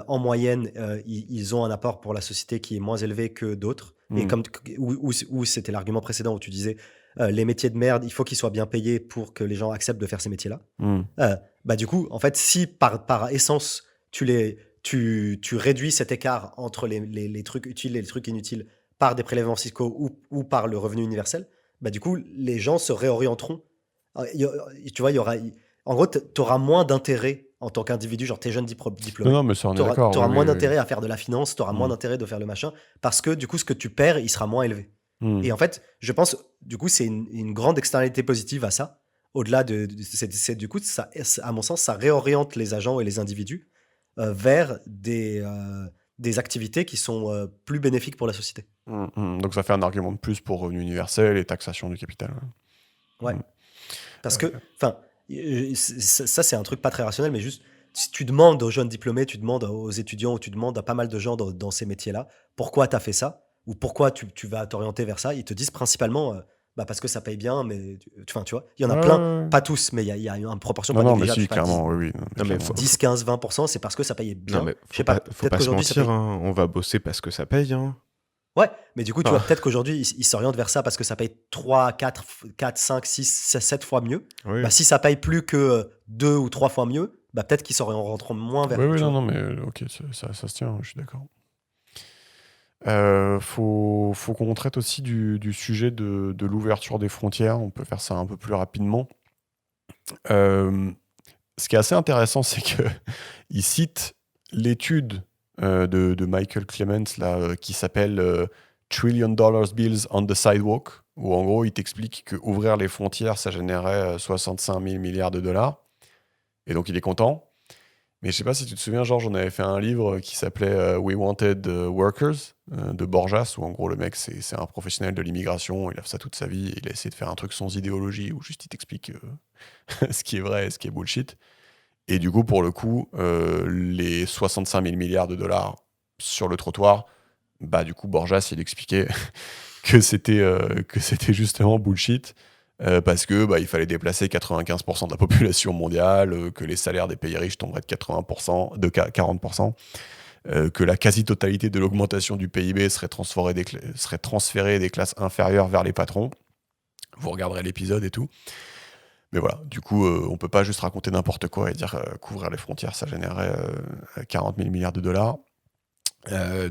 en moyenne, ils ont un apport pour la société qui est moins élevé que d'autres. Et Hmm. où c'était l'argument précédent où tu disais les métiers de merde, il faut qu'ils soient bien payés pour que les gens acceptent de faire ces métiers-là. Hmm. Bah, du coup, en fait, si par essence, tu réduis cet écart entre les trucs utiles et les trucs inutiles par des prélèvements fiscaux ou par le revenu universel, bah, du coup, les gens se réorienteront. Tu vois, en gros, tu auras moins d'intérêt en tant qu'individu, genre t'es jeune Non, diplômé. non, mais ça, on est Tu d'accord. auras Oui, moins oui, oui. d'intérêt à faire de la finance, tu auras moins Hmm. d'intérêt de faire le machin, parce que du coup, ce que tu perds, il sera moins élevé. Hmm. Et en fait, je pense, du coup, c'est une grande externalité positive à ça. Au-delà du coup, ça, à mon sens, ça réoriente les agents et les individus vers des activités qui sont plus bénéfiques pour la société. Donc, ça fait un argument de plus pour revenu universel et taxation du capital. Ouais. Hmm. Parce que, enfin, ça, c'est un truc pas très rationnel, mais juste, si tu demandes aux jeunes diplômés, tu demandes aux étudiants ou tu demandes à pas mal de gens dans ces métiers-là, pourquoi tu as fait ça ou pourquoi tu vas t'orienter vers ça, ils te disent principalement bah parce que ça paye bien, mais enfin, tu vois, il y en a Ouais, plein, ouais, ouais. pas tous, mais il y a une proportion Non, pas non, mais négligeable, je si, sais pas, 10, clairement, oui, oui. Non, mais Non, mais clairement. 10, 15, 20%, c'est parce que ça payait non, bien. mais Je sais pas, faut peut-être pas se qu'aujourd'hui ça mentir, paye. hein, on va bosser parce que ça paye, hein. Ouais, mais du coup, tu Ah. vois, peut-être qu'aujourd'hui, ils s'orientent vers ça parce que ça paye 3, 4, 5, 6, 7 fois mieux. Oui. Bah, si ça paye plus que 2 ou 3 fois mieux, bah, peut-être qu'ils s'orienteront moins vers. Oui, oui, Tu non, vois. non, mais ok, ça se tient, je suis d'accord. Faut qu'on traite aussi du sujet de l'ouverture des frontières. On peut faire ça un peu plus rapidement. Ce qui est assez intéressant, c'est qu'il cite l'étude de Michael Clements là, qui s'appelle Trillion Dollars Bills on the Sidewalk, où en gros, il t'explique qu'ouvrir les frontières, ça générait 65 000 milliards de dollars. Et donc, il est content. Mais je sais pas si tu te souviens, Georges, on avait fait un livre qui s'appelait We Wanted Workers de Borjas, où en gros le mec c'est un professionnel de l'immigration, il a fait ça toute sa vie, et il a essayé de faire un truc sans idéologie, où juste il t'explique ce qui est vrai et ce qui est bullshit. Et du coup, pour le coup, les 65 000 milliards de dollars sur le trottoir, bah du coup, Borjas, il expliquait que c'était justement bullshit, parce que bah, il fallait déplacer 95% de la population mondiale, que les salaires des pays riches tomberaient de 80%, de 40%, que la quasi-totalité de l'augmentation du PIB serait transférée des classes inférieures vers les patrons. Vous regarderez l'épisode et tout. Mais voilà, du coup, on peut pas juste raconter n'importe quoi et dire couvrir les frontières, ça générerait 40 000 milliards de dollars.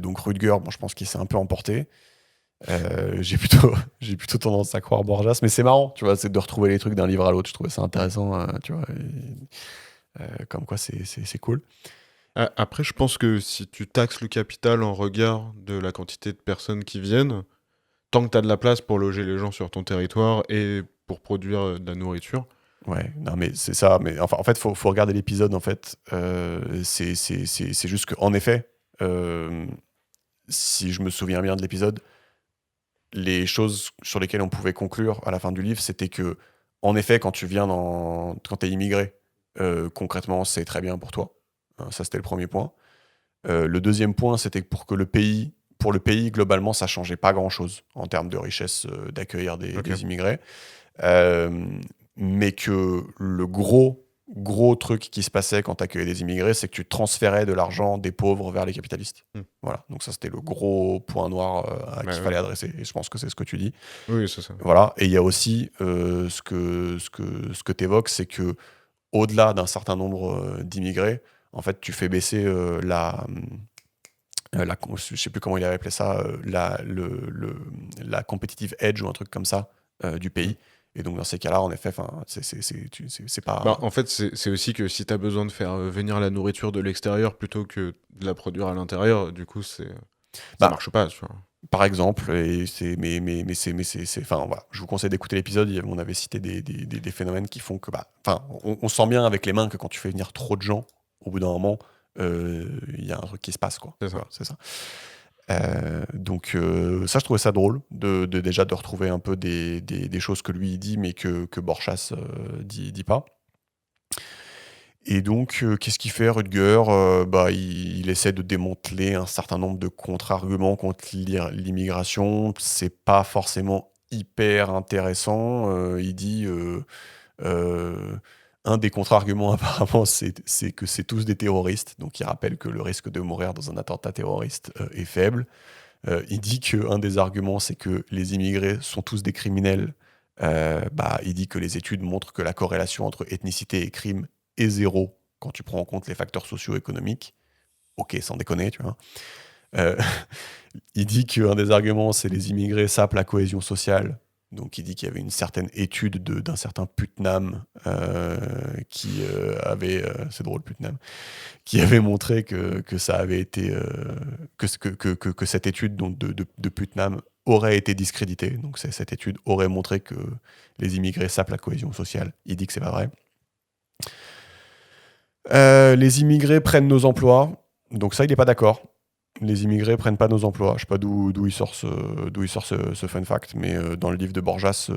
Donc Rutger, bon, je pense qu'il s'est un peu emporté. J'ai plutôt tendance à croire Borjas, mais c'est marrant, tu vois, c'est de retrouver les trucs d'un livre à l'autre. Je trouvais ça intéressant, tu vois. Comme quoi, c'est cool. Après, je pense que si tu taxes le capital en regard de la quantité de personnes qui viennent, tant que tu as de la place pour loger les gens sur ton territoire et pour produire de la nourriture. Ouais, non, mais c'est ça. Mais enfin, en fait, faut regarder l'épisode. En fait, c'est juste qu'en effet, si je me souviens bien de l'épisode, les choses sur lesquelles on pouvait conclure à la fin du livre, c'était que, en effet, quand t'es immigré, concrètement, c'est très bien pour toi. Ça, c'était le premier point. Le deuxième point, c'était que pour le pays, globalement, ça changeait pas grand-chose en termes de richesse d'accueillir des immigrés. Mais que le gros truc qui se passait quand tu accueillais des immigrés, c'est que tu transférais de l'argent des pauvres vers les capitalistes. Voilà. Donc ça, c'était le gros point noir qu'il fallait adresser. Et je pense que c'est ce que tu dis. Oui, c'est ça. Voilà. Et il y a aussi ce que tu évoques, c'est que au-delà d'un certain nombre d'immigrés, en fait, tu fais baisser je sais plus comment il avait appelé ça, la competitive edge ou un truc comme ça du pays. Et donc dans ces cas-là, en effet, c'est pas... Bah, en fait, c'est aussi que si tu as besoin de faire venir la nourriture de l'extérieur plutôt que de la produire à l'intérieur, du coup, ça marche pas. Tu vois. Par exemple, enfin, voilà, je vous conseille d'écouter l'épisode. On avait cité des phénomènes qui font que, on sent bien avec les mains que quand tu fais venir trop de gens, au bout d'un moment, il y a un truc qui se passe, quoi. C'est ça. Voilà, c'est ça. Donc ça, je trouvais ça drôle déjà de retrouver un peu des choses que lui il dit, mais que Borjas dit pas. Et donc, qu'est-ce qu'il fait, Rutger? Il essaie de démanteler un certain nombre de contre-arguments contre l'immigration. C'est pas forcément hyper intéressant. Il dit un des contre-arguments apparemment, c'est que c'est tous des terroristes. Donc, il rappelle que le risque de mourir dans un attentat terroriste est faible. Il dit qu'un des arguments, c'est que les immigrés sont tous des criminels. Il dit que les études montrent que la corrélation entre ethnicité et crime est zéro quand tu prends en compte les facteurs socio-économiques. Ok, sans déconner, tu vois. Il dit qu'un des arguments, c'est les immigrés sapent la cohésion sociale. Donc il dit qu'il y avait une certaine étude d'un certain Putnam qui avait... c'est drôle, Putnam. Qui avait montré que ça avait été... que cette étude de Putnam aurait été discréditée. Donc cette étude aurait montré que les immigrés sapent la cohésion sociale. Il dit que c'est pas vrai. Les immigrés prennent nos emplois. Donc ça, il n'est pas d'accord. Les immigrés prennent pas nos emplois. Je sais pas d'où il sort ce fun fact, mais dans le livre de Borjas,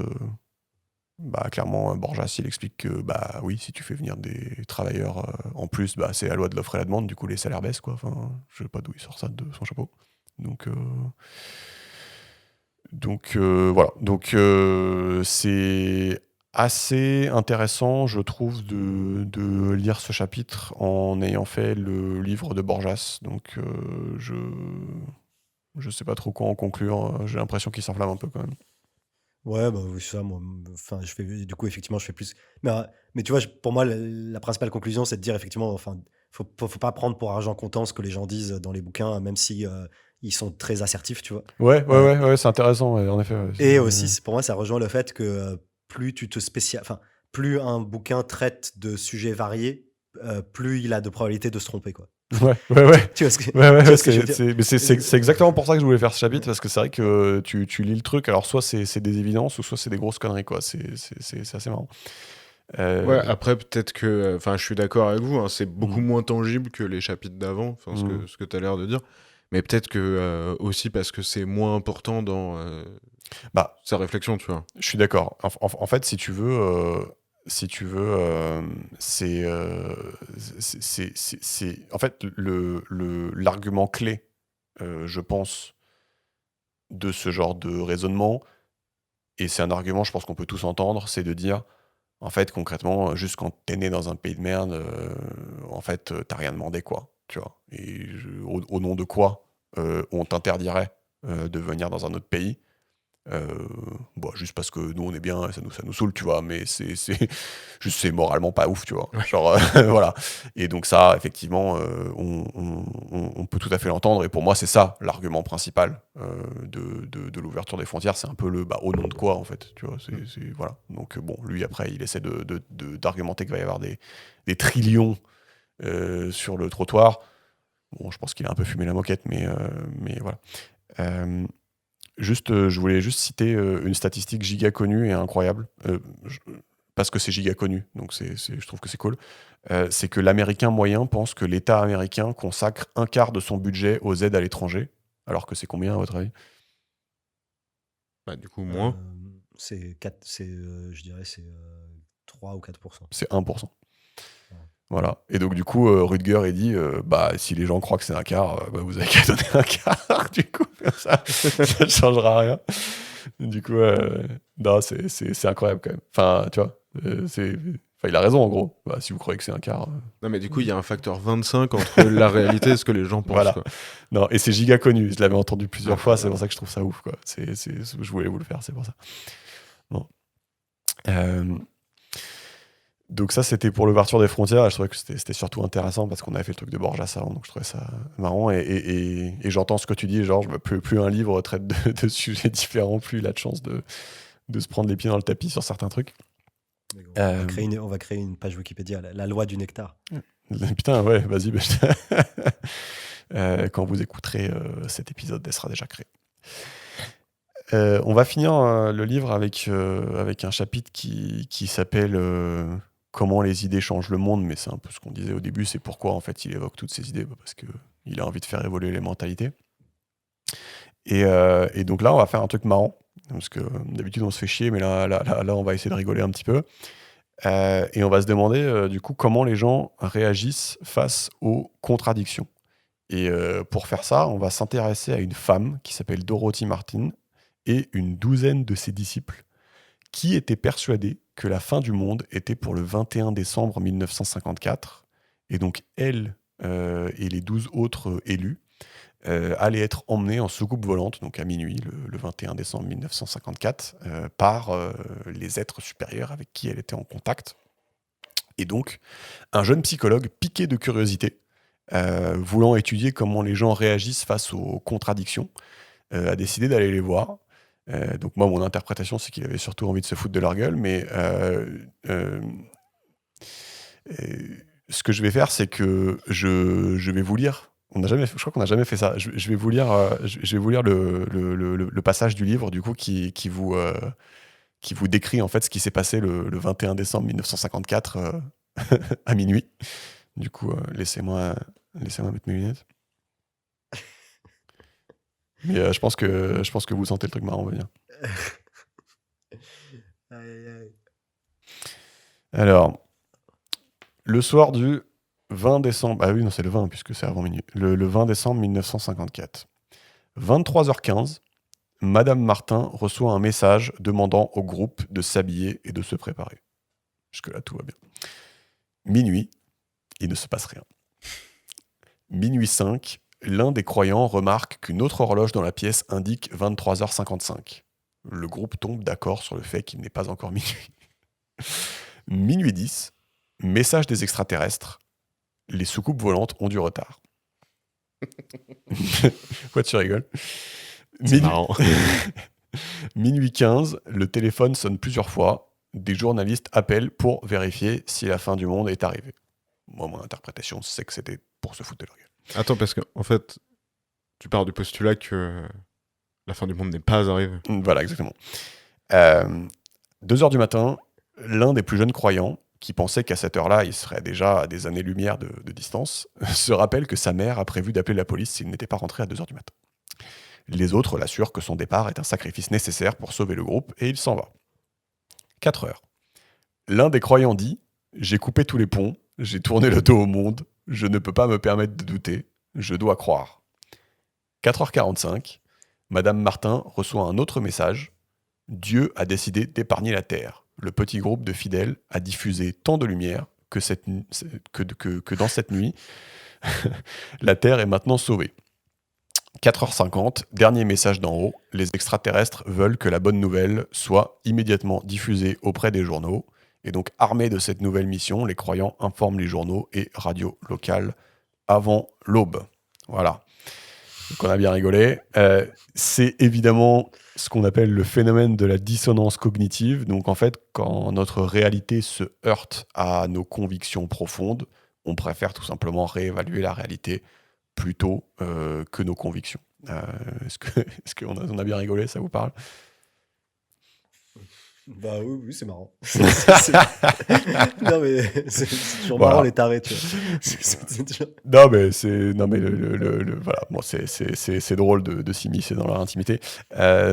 clairement, Borjas, il explique que oui, si tu fais venir des travailleurs en plus, c'est la loi de l'offre et la demande. Du coup, les salaires baissent, quoi. Enfin, je sais pas d'où il sort ça de son chapeau. Donc voilà. Donc c'est assez intéressant, je trouve, de lire ce chapitre en ayant fait le livre de Borjas. Donc je sais pas trop quoi en conclure. J'ai l'impression qu'il s'enflamme un peu quand même. Ouais, oui, ça, moi, enfin, du coup, effectivement, je fais plus. Mais tu vois, pour moi, la principale conclusion, c'est de dire, effectivement, enfin, faut pas prendre pour argent comptant ce que les gens disent dans les bouquins, même si ils sont très assertifs, tu vois. Ouais, c'est intéressant, en effet. Et aussi, pour moi, ça rejoint le fait que plus tu te enfin, plus un bouquin traite de sujets variés, plus il a de probabilité de se tromper, quoi. Ouais. Tu vois ce que je veux dire? C'est exactement pour ça que je voulais faire ce chapitre, parce que c'est vrai que tu lis le truc, alors soit c'est des évidences, ou soit c'est des grosses conneries, quoi. C'est assez marrant. Ouais, après, peut-être que... Enfin, je suis d'accord avec vous, hein, c'est beaucoup moins tangible que les chapitres d'avant, ce que tu as l'air de dire. Mais peut-être que aussi parce que c'est moins important dans sa réflexion, tu vois. Je suis d'accord. En fait, si tu veux... si tu veux, c'est en fait l'argument clé, je pense, de ce genre de raisonnement, et c'est un argument, je pense qu'on peut tous entendre, c'est de dire, en fait, concrètement, juste quand t'es né dans un pays de merde, en fait, t'as rien demandé, quoi, tu vois. Et au nom de quoi on t'interdirait de venir dans un autre pays, juste parce que nous on est bien, ça nous saoule, tu vois, mais c'est moralement pas ouf, tu vois. Genre, voilà. Et donc ça, effectivement, on peut tout à fait l'entendre, et pour moi c'est ça l'argument principal de l'ouverture des frontières, c'est un peu au nom de quoi, en fait, tu vois, voilà. Donc bon, lui après il essaie d'argumenter qu'il va y avoir des trillions sur le trottoir. Bon, je pense qu'il a un peu fumé la moquette, mais voilà. Je voulais juste citer une statistique giga connue et incroyable, parce que c'est giga connu, donc je trouve que c'est cool. C'est que l'Américain moyen pense que l'État américain consacre un quart de son budget aux aides à l'étranger, alors que c'est combien à votre avis ? Du coup, moins. C'est 3 ou 4%. C'est 1%. Voilà. Et donc, du coup, Rutger, il dit si les gens croient que c'est un quart, vous avez qu'à donner un quart, du coup, ça ne changera rien. Du coup, non, c'est incroyable quand même. Enfin, tu vois, il a raison en gros. Si vous croyez que c'est un quart. Non, mais du coup, il y a un facteur 25 entre la réalité et ce que les gens pensent. Voilà. Quoi. Non, et c'est giga connu. Je l'avais entendu plusieurs fois, c'est pour ça que je trouve ça ouf, quoi. Je voulais vous le faire, c'est pour ça. Bon. Donc ça, c'était pour l'ouverture des frontières. Je trouvais que c'était surtout intéressant parce qu'on avait fait le truc de Borges avant, donc je trouvais ça marrant. Et j'entends ce que tu dis, genre, plus un livre traite de sujets différents, plus il a de chance de se prendre les pieds dans le tapis sur certains trucs. On va créer une page Wikipédia, la loi du nectar. Putain, ouais, vas-y. Quand vous écouterez cet épisode, elle sera déjà créée. On va finir le livre avec un chapitre qui s'appelle Comment les idées changent le monde, mais c'est un peu ce qu'on disait au début, c'est pourquoi en fait il évoque toutes ces idées, parce qu'il a envie de faire évoluer les mentalités. Et donc là, on va faire un truc marrant, parce que d'habitude on se fait chier, mais là on va essayer de rigoler un petit peu. Et on va se demander du coup comment les gens réagissent face aux contradictions. Et pour faire ça, on va s'intéresser à une femme qui s'appelle Dorothy Martin et une douzaine de ses disciples qui étaient persuadés que la fin du monde était pour le 21 décembre 1954. Et donc elle et les 12 autres élus allaient être emmenés en soucoupe volante, donc à minuit, le 21 décembre 1954, par les êtres supérieurs avec qui elle était en contact. Et donc, un jeune psychologue piqué de curiosité, voulant étudier comment les gens réagissent face aux contradictions, a décidé d'aller les voir. Donc moi, mon interprétation, c'est qu'il avait surtout envie de se foutre de leur gueule, mais ce que je vais faire, c'est que je vais vous lire. Je crois qu'on n'a jamais fait ça. Je vais vous lire, le passage du livre, du coup, qui vous décrit en fait ce qui s'est passé le 21 décembre 1954 à minuit. Du coup, laissez-moi mettre mes lunettes. Mais je pense que vous sentez le truc marrant venir. Alors, le soir du 20 décembre... Ah oui, non, c'est le 20, puisque c'est avant minuit. Le 20 décembre 1954. 23h15, Madame Martin reçoit un message demandant au groupe de s'habiller et de se préparer. Jusque-là, tout va bien. Minuit, il ne se passe rien. Minuit 5, l'un des croyants remarque qu'une autre horloge dans la pièce indique 23h55. Le groupe tombe d'accord sur le fait qu'il n'est pas encore minuit. Minuit 10, message des extraterrestres. Les soucoupes volantes ont du retard. Quoi, tu rigoles ? C'est marrant. Minuit 15, le téléphone sonne plusieurs fois. Des journalistes appellent pour vérifier si la fin du monde est arrivée. Moi, mon interprétation, c'est que c'était pour se foutre de leur gueule. Attends, parce qu'en fait, tu pars du postulat que la fin du monde n'est pas arrivée. Voilà, exactement. 2h du matin, l'un des plus jeunes croyants, qui pensait qu'à cette heure-là, il serait déjà à des années-lumière de distance, se rappelle que sa mère a prévu d'appeler la police s'il n'était pas rentré à 2h du matin. Les autres l'assurent que son départ est un sacrifice nécessaire pour sauver le groupe, et il s'en va. 4h. L'un des croyants dit « J'ai coupé tous les ponts, j'ai tourné le dos au monde, je ne peux pas me permettre de douter, je dois croire. » 4h45, Madame Martin reçoit un autre message. Dieu a décidé d'épargner la terre. Le petit groupe de fidèles a diffusé tant de lumière que dans cette nuit, la terre est maintenant sauvée. 4h50, dernier message d'en haut. Les extraterrestres veulent que la bonne nouvelle soit immédiatement diffusée auprès des journaux. Et donc, armés de cette nouvelle mission, les croyants informent les journaux et radios locales avant l'aube. Voilà. Donc on a bien rigolé. C'est évidemment ce qu'on appelle le phénomène de la dissonance cognitive. Donc en fait, quand notre réalité se heurte à nos convictions profondes, on préfère tout simplement réévaluer la réalité plutôt que nos convictions. Est-ce qu'on a bien rigolé, ça vous parle? Bah oui, c'est marrant. Non, mais c'est toujours Voilà. marrant les tarés, tu vois. Non, mais voilà. Bon, c'est drôle de s'immiscer dans leur intimité.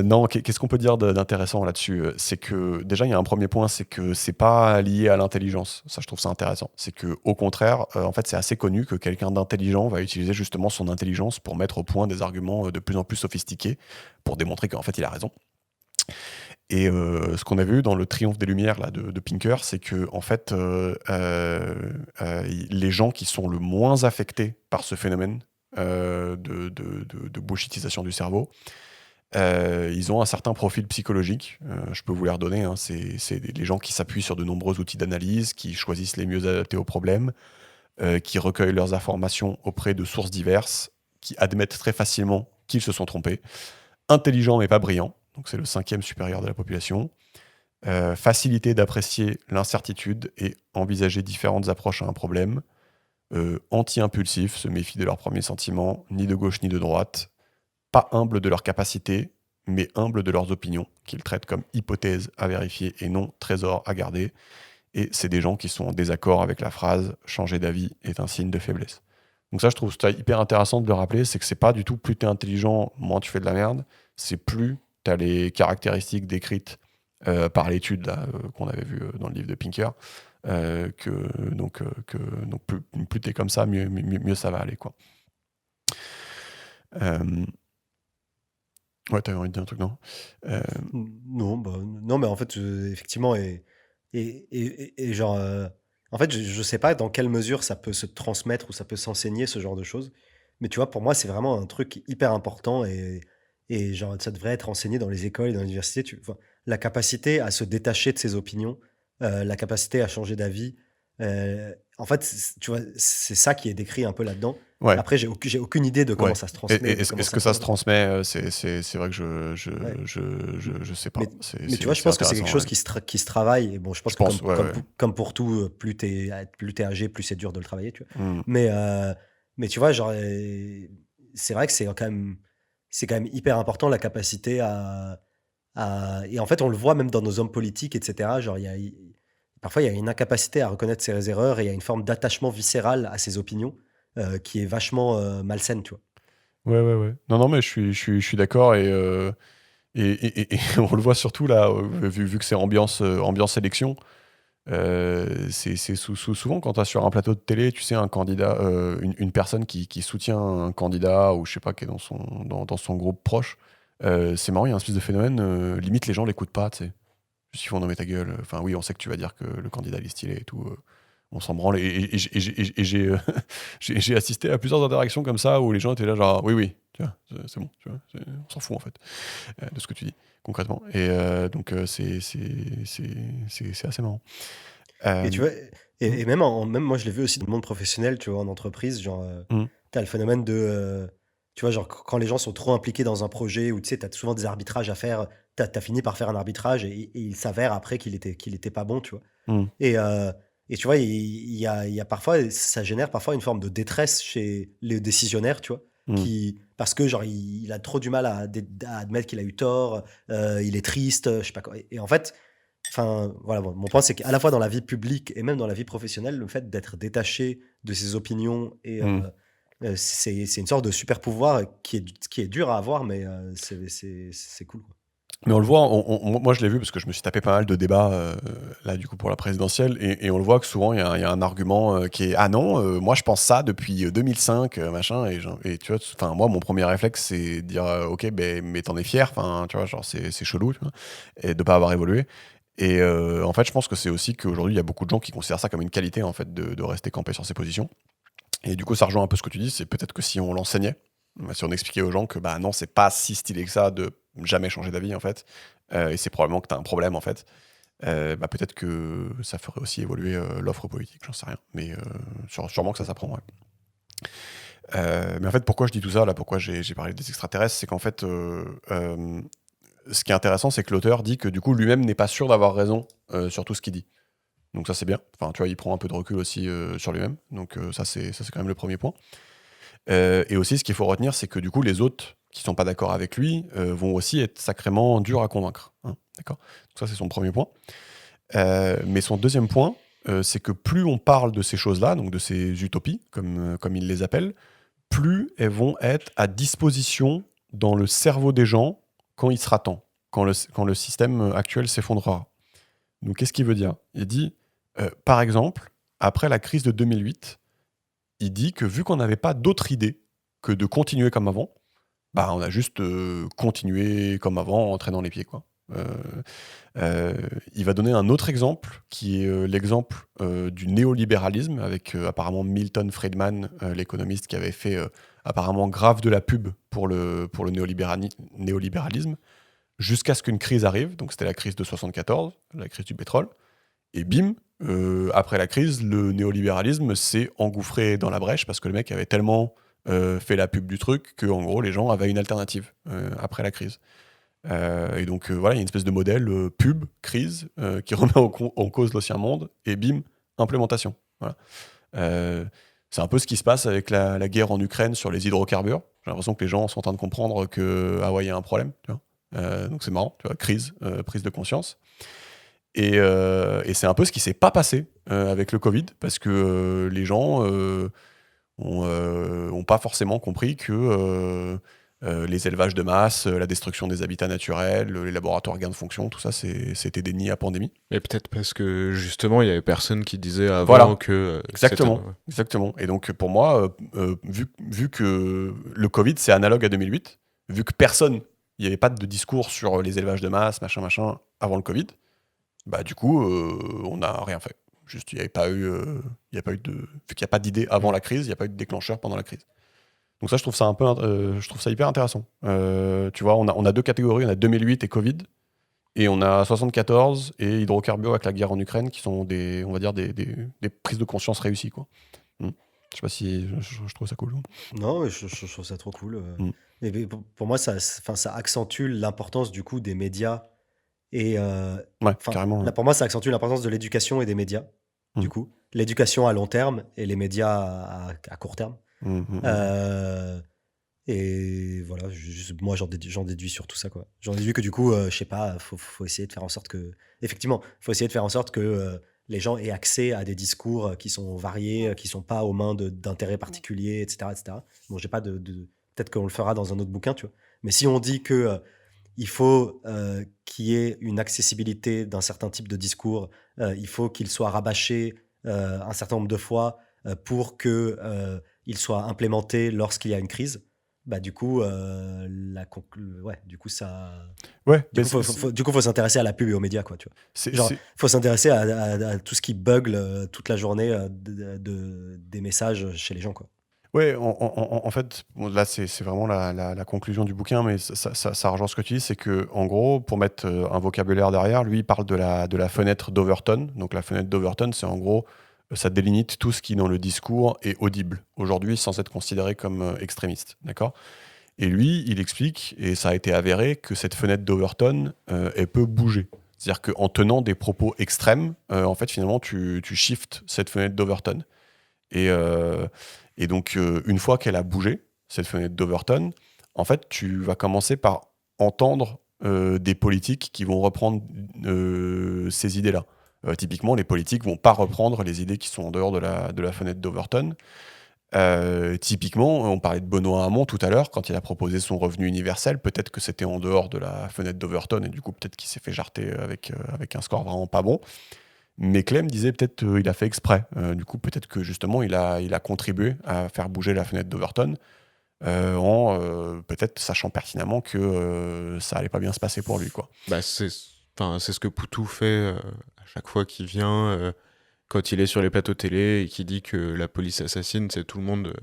Non, qu'est-ce qu'on peut dire d'intéressant là-dessus? C'est que déjà, il y a un premier point, c'est que c'est pas lié à l'intelligence. Ça, je trouve ça intéressant. C'est que au contraire, en fait, c'est assez connu que quelqu'un d'intelligent va utiliser justement son intelligence pour mettre au point des arguments de plus en plus sophistiqués pour démontrer qu'en fait, il a raison. Et ce qu'on a vu dans le Triomphe des Lumières là, de Pinker, c'est que en fait, les gens qui sont le moins affectés par ce phénomène de bullshitisation du cerveau, ils ont un certain profil psychologique. Je peux vous les redonner. Hein, c'est les gens qui s'appuient sur de nombreux outils d'analyse, qui choisissent les mieux adaptés aux problèmes, qui recueillent leurs informations auprès de sources diverses, qui admettent très facilement qu'ils se sont trompés, intelligents mais pas brillants. Donc c'est le 5e supérieur de la population. Facilité d'apprécier l'incertitude et envisager différentes approches à un problème. Anti-impulsifs, se méfient de leurs premiers sentiments, ni de gauche ni de droite. Pas humbles de leurs capacités, mais humbles de leurs opinions, qu'ils traitent comme hypothèses à vérifier et non trésors à garder. Et c'est des gens qui sont en désaccord avec la phrase « changer d'avis est un signe de faiblesse ». Donc ça, je trouve ça hyper intéressant de le rappeler, c'est que c'est pas du tout plus t'es intelligent, moins tu fais de la merde, c'est plus t'as les caractéristiques décrites par l'étude là, qu'on avait vue dans le livre de Pinker, donc plus t'es comme ça, mieux ça va aller, quoi. Ouais, t'avais envie de dire un truc, non? Non, mais en fait, effectivement, et genre, en fait, je sais pas dans quelle mesure ça peut se transmettre ou ça peut s'enseigner, ce genre de choses. Mais tu vois, pour moi, c'est vraiment un truc hyper important et genre, ça devrait être enseigné dans les écoles et dans les universités. Enfin, la capacité à se détacher de ses opinions, la capacité à changer d'avis. En fait, tu vois, c'est ça qui est décrit un peu là-dedans. Ouais. Après, j'ai aucune idée de comment ça se transmet. Est-ce que ça se transmet? C'est vrai que je sais pas. Mais tu vois, je pense que c'est quelque chose qui se travaille. Et bon, je pense que comme pour tout, plus t'es âgé, plus c'est dur de le travailler, tu vois. Mais tu vois, genre, c'est vrai que c'est quand même hyper important la capacité et en fait, on le voit même dans nos hommes politiques, etc. Genre, parfois, il y a une incapacité à reconnaître ses erreurs et il y a une forme d'attachement viscéral à ses opinions qui est vachement malsaine, tu vois. Ouais. Non, mais je suis d'accord et on le voit surtout là, vu que c'est ambiance élection. C'est souvent quand tu as sur un plateau de télé, tu sais, un candidat, une personne qui soutient un candidat ou je sais pas, qui est dans son groupe proche. C'est marrant, il y a un espèce de phénomène, limite les gens l'écoutent pas, tu sais. Juste ils font non mais ta gueule. Enfin oui, on sait que tu vas dire que le candidat il est stylé et tout. On s'en branle. Et j'ai assisté à plusieurs interactions comme ça où les gens étaient là genre oui, tu vois, c'est bon, tu vois, on s'en fout en fait de ce que tu dis concrètement. Et donc c'est assez marrant. Et tu vois, et même moi je l'ai vu aussi dans le monde professionnel, tu vois, en entreprise, genre t'as le phénomène de tu vois, genre quand les gens sont trop impliqués dans un projet où tu sais, t'as souvent des arbitrages à faire, t'as fini par faire un arbitrage et il s'avère après qu'il était pas bon, tu vois. Et tu vois, il y a parfois, ça génère parfois une forme de détresse chez les décisionnaires, tu vois, parce que genre il a trop du mal à admettre qu'il a eu tort, il est triste, je sais pas quoi. Et en fait, enfin voilà, mon point c'est qu'à la fois dans la vie publique et même dans la vie professionnelle, le fait d'être détaché de ses opinions et c'est une sorte de super pouvoir qui est dur à avoir, mais c'est cool, quoi. Mais on le voit, moi je l'ai vu parce que je me suis tapé pas mal de débats là du coup pour la présidentielle et on le voit que souvent il y a un argument qui est ah non moi je pense ça depuis 2005 machin et tu vois enfin moi mon premier réflexe c'est de dire ok ben mais t'en es fier enfin tu vois genre c'est chelou tu vois, et de pas avoir évolué et en fait je pense que c'est aussi qu'aujourd'hui il y a beaucoup de gens qui considèrent ça comme une qualité en fait de rester campé sur ses positions et du coup ça rejoint un peu ce que tu dis, c'est peut-être que si on l'enseignait, si on expliquait aux gens que bah non c'est pas si stylé que ça de jamais changer d'avis en fait, et c'est probablement que tu as un problème en fait, bah peut-être que ça ferait aussi évoluer l'offre politique, j'en sais rien. Mais sûrement que ça s'apprend, ouais. Mais en fait, pourquoi je dis tout ça, là, pourquoi j'ai parlé des extraterrestres, c'est qu'en fait, ce qui est intéressant, c'est que l'auteur dit que du coup, lui-même n'est pas sûr d'avoir raison sur tout ce qu'il dit. Donc ça, c'est bien. Enfin, tu vois, il prend un peu de recul aussi sur lui-même. Donc ça, c'est quand même le premier point. Et aussi, ce qu'il faut retenir, c'est que du coup, les autres qui sont pas d'accord avec lui vont aussi être sacrément durs à convaincre. Hein, d'accord ? Donc ça, c'est son premier point. Mais son deuxième point, c'est que plus on parle de ces choses-là, donc de ces utopies, comme il les appelle, plus elles vont être à disposition dans le cerveau des gens quand il sera temps, quand le système actuel s'effondrera. Donc qu'est-ce qu'il veut dire ? Il dit, par exemple, après la crise de 2008, il dit que vu qu'on n'avait pas d'autre idée que de continuer comme avant, bah on a juste continué comme avant en traînant les pieds, quoi. Il va donner un autre exemple qui est l'exemple du néolibéralisme avec apparemment Milton Friedman, l'économiste qui avait fait apparemment grave de la pub pour le néolibéralisme jusqu'à ce qu'une crise arrive. Donc c'était la crise de 74, la crise du pétrole. Et bim, après la crise, le néolibéralisme s'est engouffré dans la brèche parce que le mec avait tellement fait la pub du truc que en gros les gens avaient une alternative après la crise. Et donc voilà, il y a une espèce de modèle pub, crise, qui remet en cause l'ancien monde, et bim, implémentation. Voilà. C'est un peu ce qui se passe avec la guerre en Ukraine sur les hydrocarbures. J'ai l'impression que les gens sont en train de comprendre que ah ouais, il y a un problème. Tu vois. Donc c'est marrant, tu vois, crise, prise de conscience. Et c'est un peu ce qui s'est pas passé avec le Covid, parce que les gens ont pas forcément compris que les élevages de masse, la destruction des habitats naturels, les laboratoires gain de fonction, tout ça, c'était des nids à pandémie. Mais peut-être parce que justement, il y avait personne qui disait avant voilà. que... Exactement. Et donc pour moi, vu que le Covid, c'est analogue à 2008, vu que il n'y avait pas de discours sur les élevages de masse, machin, avant le Covid, bah du coup, on n'a rien fait. Juste, il n'y a pas eu vu qu'il n'y a pas d'idée avant la crise, il n'y a pas eu de déclencheur pendant la crise. Donc ça, je trouve ça hyper intéressant. Tu vois, on a deux catégories, on a 2008 et Covid, et on a 74 et hydrocarbures avec la guerre en Ukraine, qui sont on va dire des prises de conscience réussies, quoi. Je sais pas si je trouve ça cool. Non, mais je trouve ça trop cool. Et pour moi, ça accentue l'importance du coup des médias et ouais, carrément. Là, pour moi, ça accentue l'importance de l'éducation et des médias. Du coup, l'éducation à long terme et les médias à court terme. Et voilà, moi j'en déduis sur tout ça, quoi. J'en déduis que du coup, je sais pas, faut essayer de faire en sorte que, effectivement, faut essayer de faire en sorte que les gens aient accès à des discours qui sont variés, qui sont pas aux mains d'intérêts particuliers, etc., etc. Bon, j'ai pas peut-être qu'on le fera dans un autre bouquin, tu vois. Mais si on dit que il faut qu'il y ait une accessibilité d'un certain type de discours, il faut qu'il soit rabâché un certain nombre de fois pour que il soit implémenté lorsqu'il y a une crise, bah du coup du coup ça faut s'intéresser à la pub et aux médias, quoi, tu vois. Faut s'intéresser à tout ce qui bugle toute la journée des messages chez les gens, quoi. Ouais, en fait, bon, là c'est vraiment la conclusion du bouquin, mais ça rejoint ce que tu dis, c'est que en gros, pour mettre un vocabulaire derrière, lui il parle de la fenêtre d'Overton. Donc la fenêtre d'Overton, c'est en gros, ça délimite tout ce qui dans le discours est audible aujourd'hui sans être considéré comme extrémiste, d'accord ? Et lui, il explique, et ça a été avéré, que cette fenêtre d'Overton, elle peut bouger. C'est-à-dire qu'en tenant des propos extrêmes, en fait, finalement, tu shifts cette fenêtre d'Overton. Et donc, une fois qu'elle a bougé, cette fenêtre d'Overton, en fait, tu vas commencer par entendre des politiques qui vont reprendre ces idées-là. Typiquement, les politiques vont pas reprendre les idées qui sont en dehors de la fenêtre d'Overton. Typiquement, on parlait de Benoît Hamon tout à l'heure, quand il a proposé son revenu universel, peut-être que c'était en dehors de la fenêtre d'Overton, et du coup, peut-être qu'il s'est fait jarter avec un score vraiment pas bon. Mais Clem disait peut-être qu'il a fait exprès. Du coup, peut-être que justement, il a contribué à faire bouger la fenêtre d'Overton, en peut-être sachant pertinemment que ça allait pas bien se passer pour lui, quoi. C'est ce que Poutou fait à chaque fois qu'il vient, quand il est sur les plateaux télé et qu'il dit que la police assassine, c'est tout le monde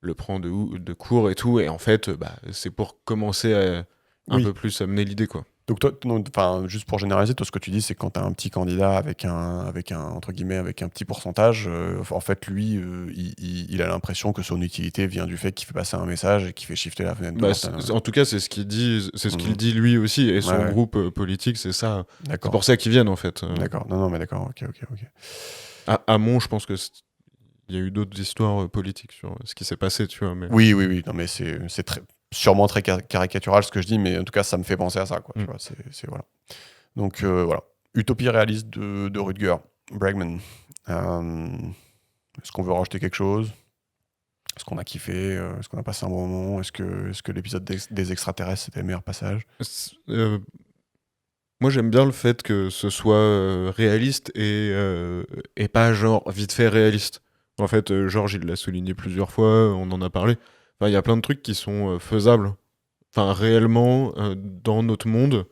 le prend de court et tout. Et en fait, c'est pour commencer à un peu plus amener l'idée, quoi. Donc toi, juste pour généraliser, toi, ce que tu dis, c'est que quand tu as un petit candidat avec un entre guillemets, avec un petit pourcentage, en fait, lui, il a l'impression que son utilité vient du fait qu'il fait passer un message et qu'il fait shifter la fenêtre. En tout cas, c'est ce qu'il dit, qu'il dit lui aussi, et son groupe politique, c'est ça. D'accord. C'est pour ça qu'ils viennent, en fait. D'accord. Non, mais d'accord. Ok. À Hamon, je pense que il y a eu d'autres histoires politiques sur ce qui s'est passé, tu vois. Mais... Oui. Non, mais c'est sûrement très caricatural ce que je dis, mais en tout cas, ça me fait penser à ça, quoi. Tu vois, c'est voilà. Donc voilà. Utopie réaliste de Rutger Bregman. Est-ce qu'on veut rajouter quelque chose? Est-ce qu'on a kiffé? Est-ce qu'on a passé un bon moment? Est-ce que l'épisode des extraterrestres c'était le meilleur passage? Moi, j'aime bien le fait que ce soit réaliste et pas genre vite fait réaliste. En fait, Georges, il l'a souligné plusieurs fois, on en a parlé. Enfin, il y a plein de trucs qui sont faisables, réellement, dans notre monde,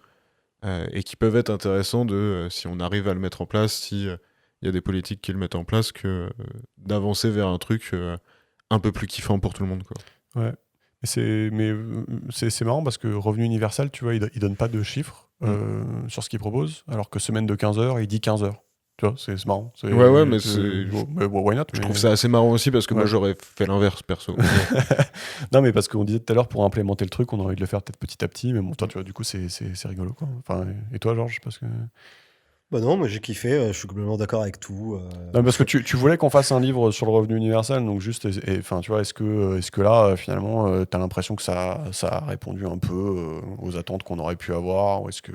et qui peuvent être intéressants si on arrive à le mettre en place, si il y a des politiques qui le mettent en place, d'avancer vers un truc un peu plus kiffant pour tout le monde, quoi. Ouais. C'est marrant parce que Revenu Universel, tu vois, il donne pas de chiffres sur ce qu'il propose, alors que Semaine de 15 heures, il dit 15 heures. Tu vois, c'est marrant. Ouais, mais why not, je trouve ça assez marrant aussi parce que moi, j'aurais fait l'inverse, perso. Non, mais parce qu'on disait tout à l'heure, pour implémenter le truc, on a envie de le faire peut-être petit à petit, mais bon, toi, tu vois, du coup, c'est rigolo, quoi. Enfin, et toi, Georges, parce que... Non, moi j'ai kiffé, je suis complètement d'accord avec tout. Non, parce que tu voulais qu'on fasse un livre sur le revenu universel, donc juste, tu vois, est-ce que là, finalement, t'as l'impression que ça a répondu un peu aux attentes qu'on aurait pu avoir, ou est-ce que...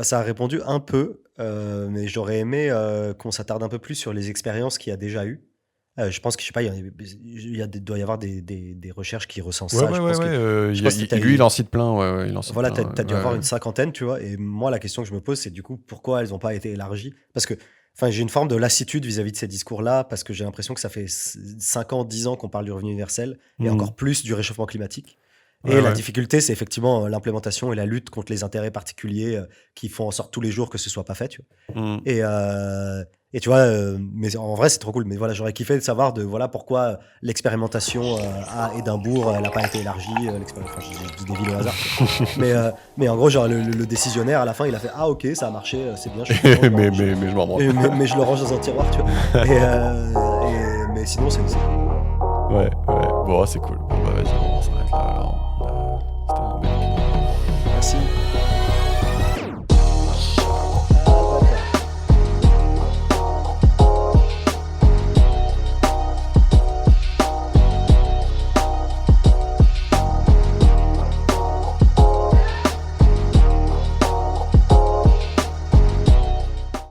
Ça a répondu un peu, mais j'aurais aimé qu'on s'attarde un peu plus sur les expériences qu'il y a déjà eu. Je pense que, je sais pas, doit y avoir des recherches qui recensent ça. Lui, il en cite plein. Voilà, t'as dû avoir une cinquantaine, tu vois. Et moi, la question que je me pose, c'est du coup, pourquoi elles n'ont pas été élargies? Parce que j'ai une forme de lassitude vis-à-vis de ces discours-là, parce que j'ai l'impression que ça fait 5 ans, 10 ans qu'on parle du revenu universel, et encore plus du réchauffement climatique. Et la difficulté, c'est effectivement l'implémentation et la lutte contre les intérêts particuliers qui font en sorte tous les jours que ce soit pas fait, tu vois. Et tu vois, mais en vrai, c'est trop cool. Mais voilà, j'aurais kiffé de savoir pourquoi l'expérimentation à Édimbourg, elle n'a pas été élargie. Je dis des villes au hasard. Mais en gros, genre, le décisionnaire, à la fin, il a fait « Ah, ok, ça a marché, c'est bien. Je suis content, mais je m'en branle. Mais je le range dans un tiroir, tu vois. Mais sinon, c'est cool. Ouais. Bon, c'est cool. Bon, vas-y, on s'arrête là. Alors, c'était un bel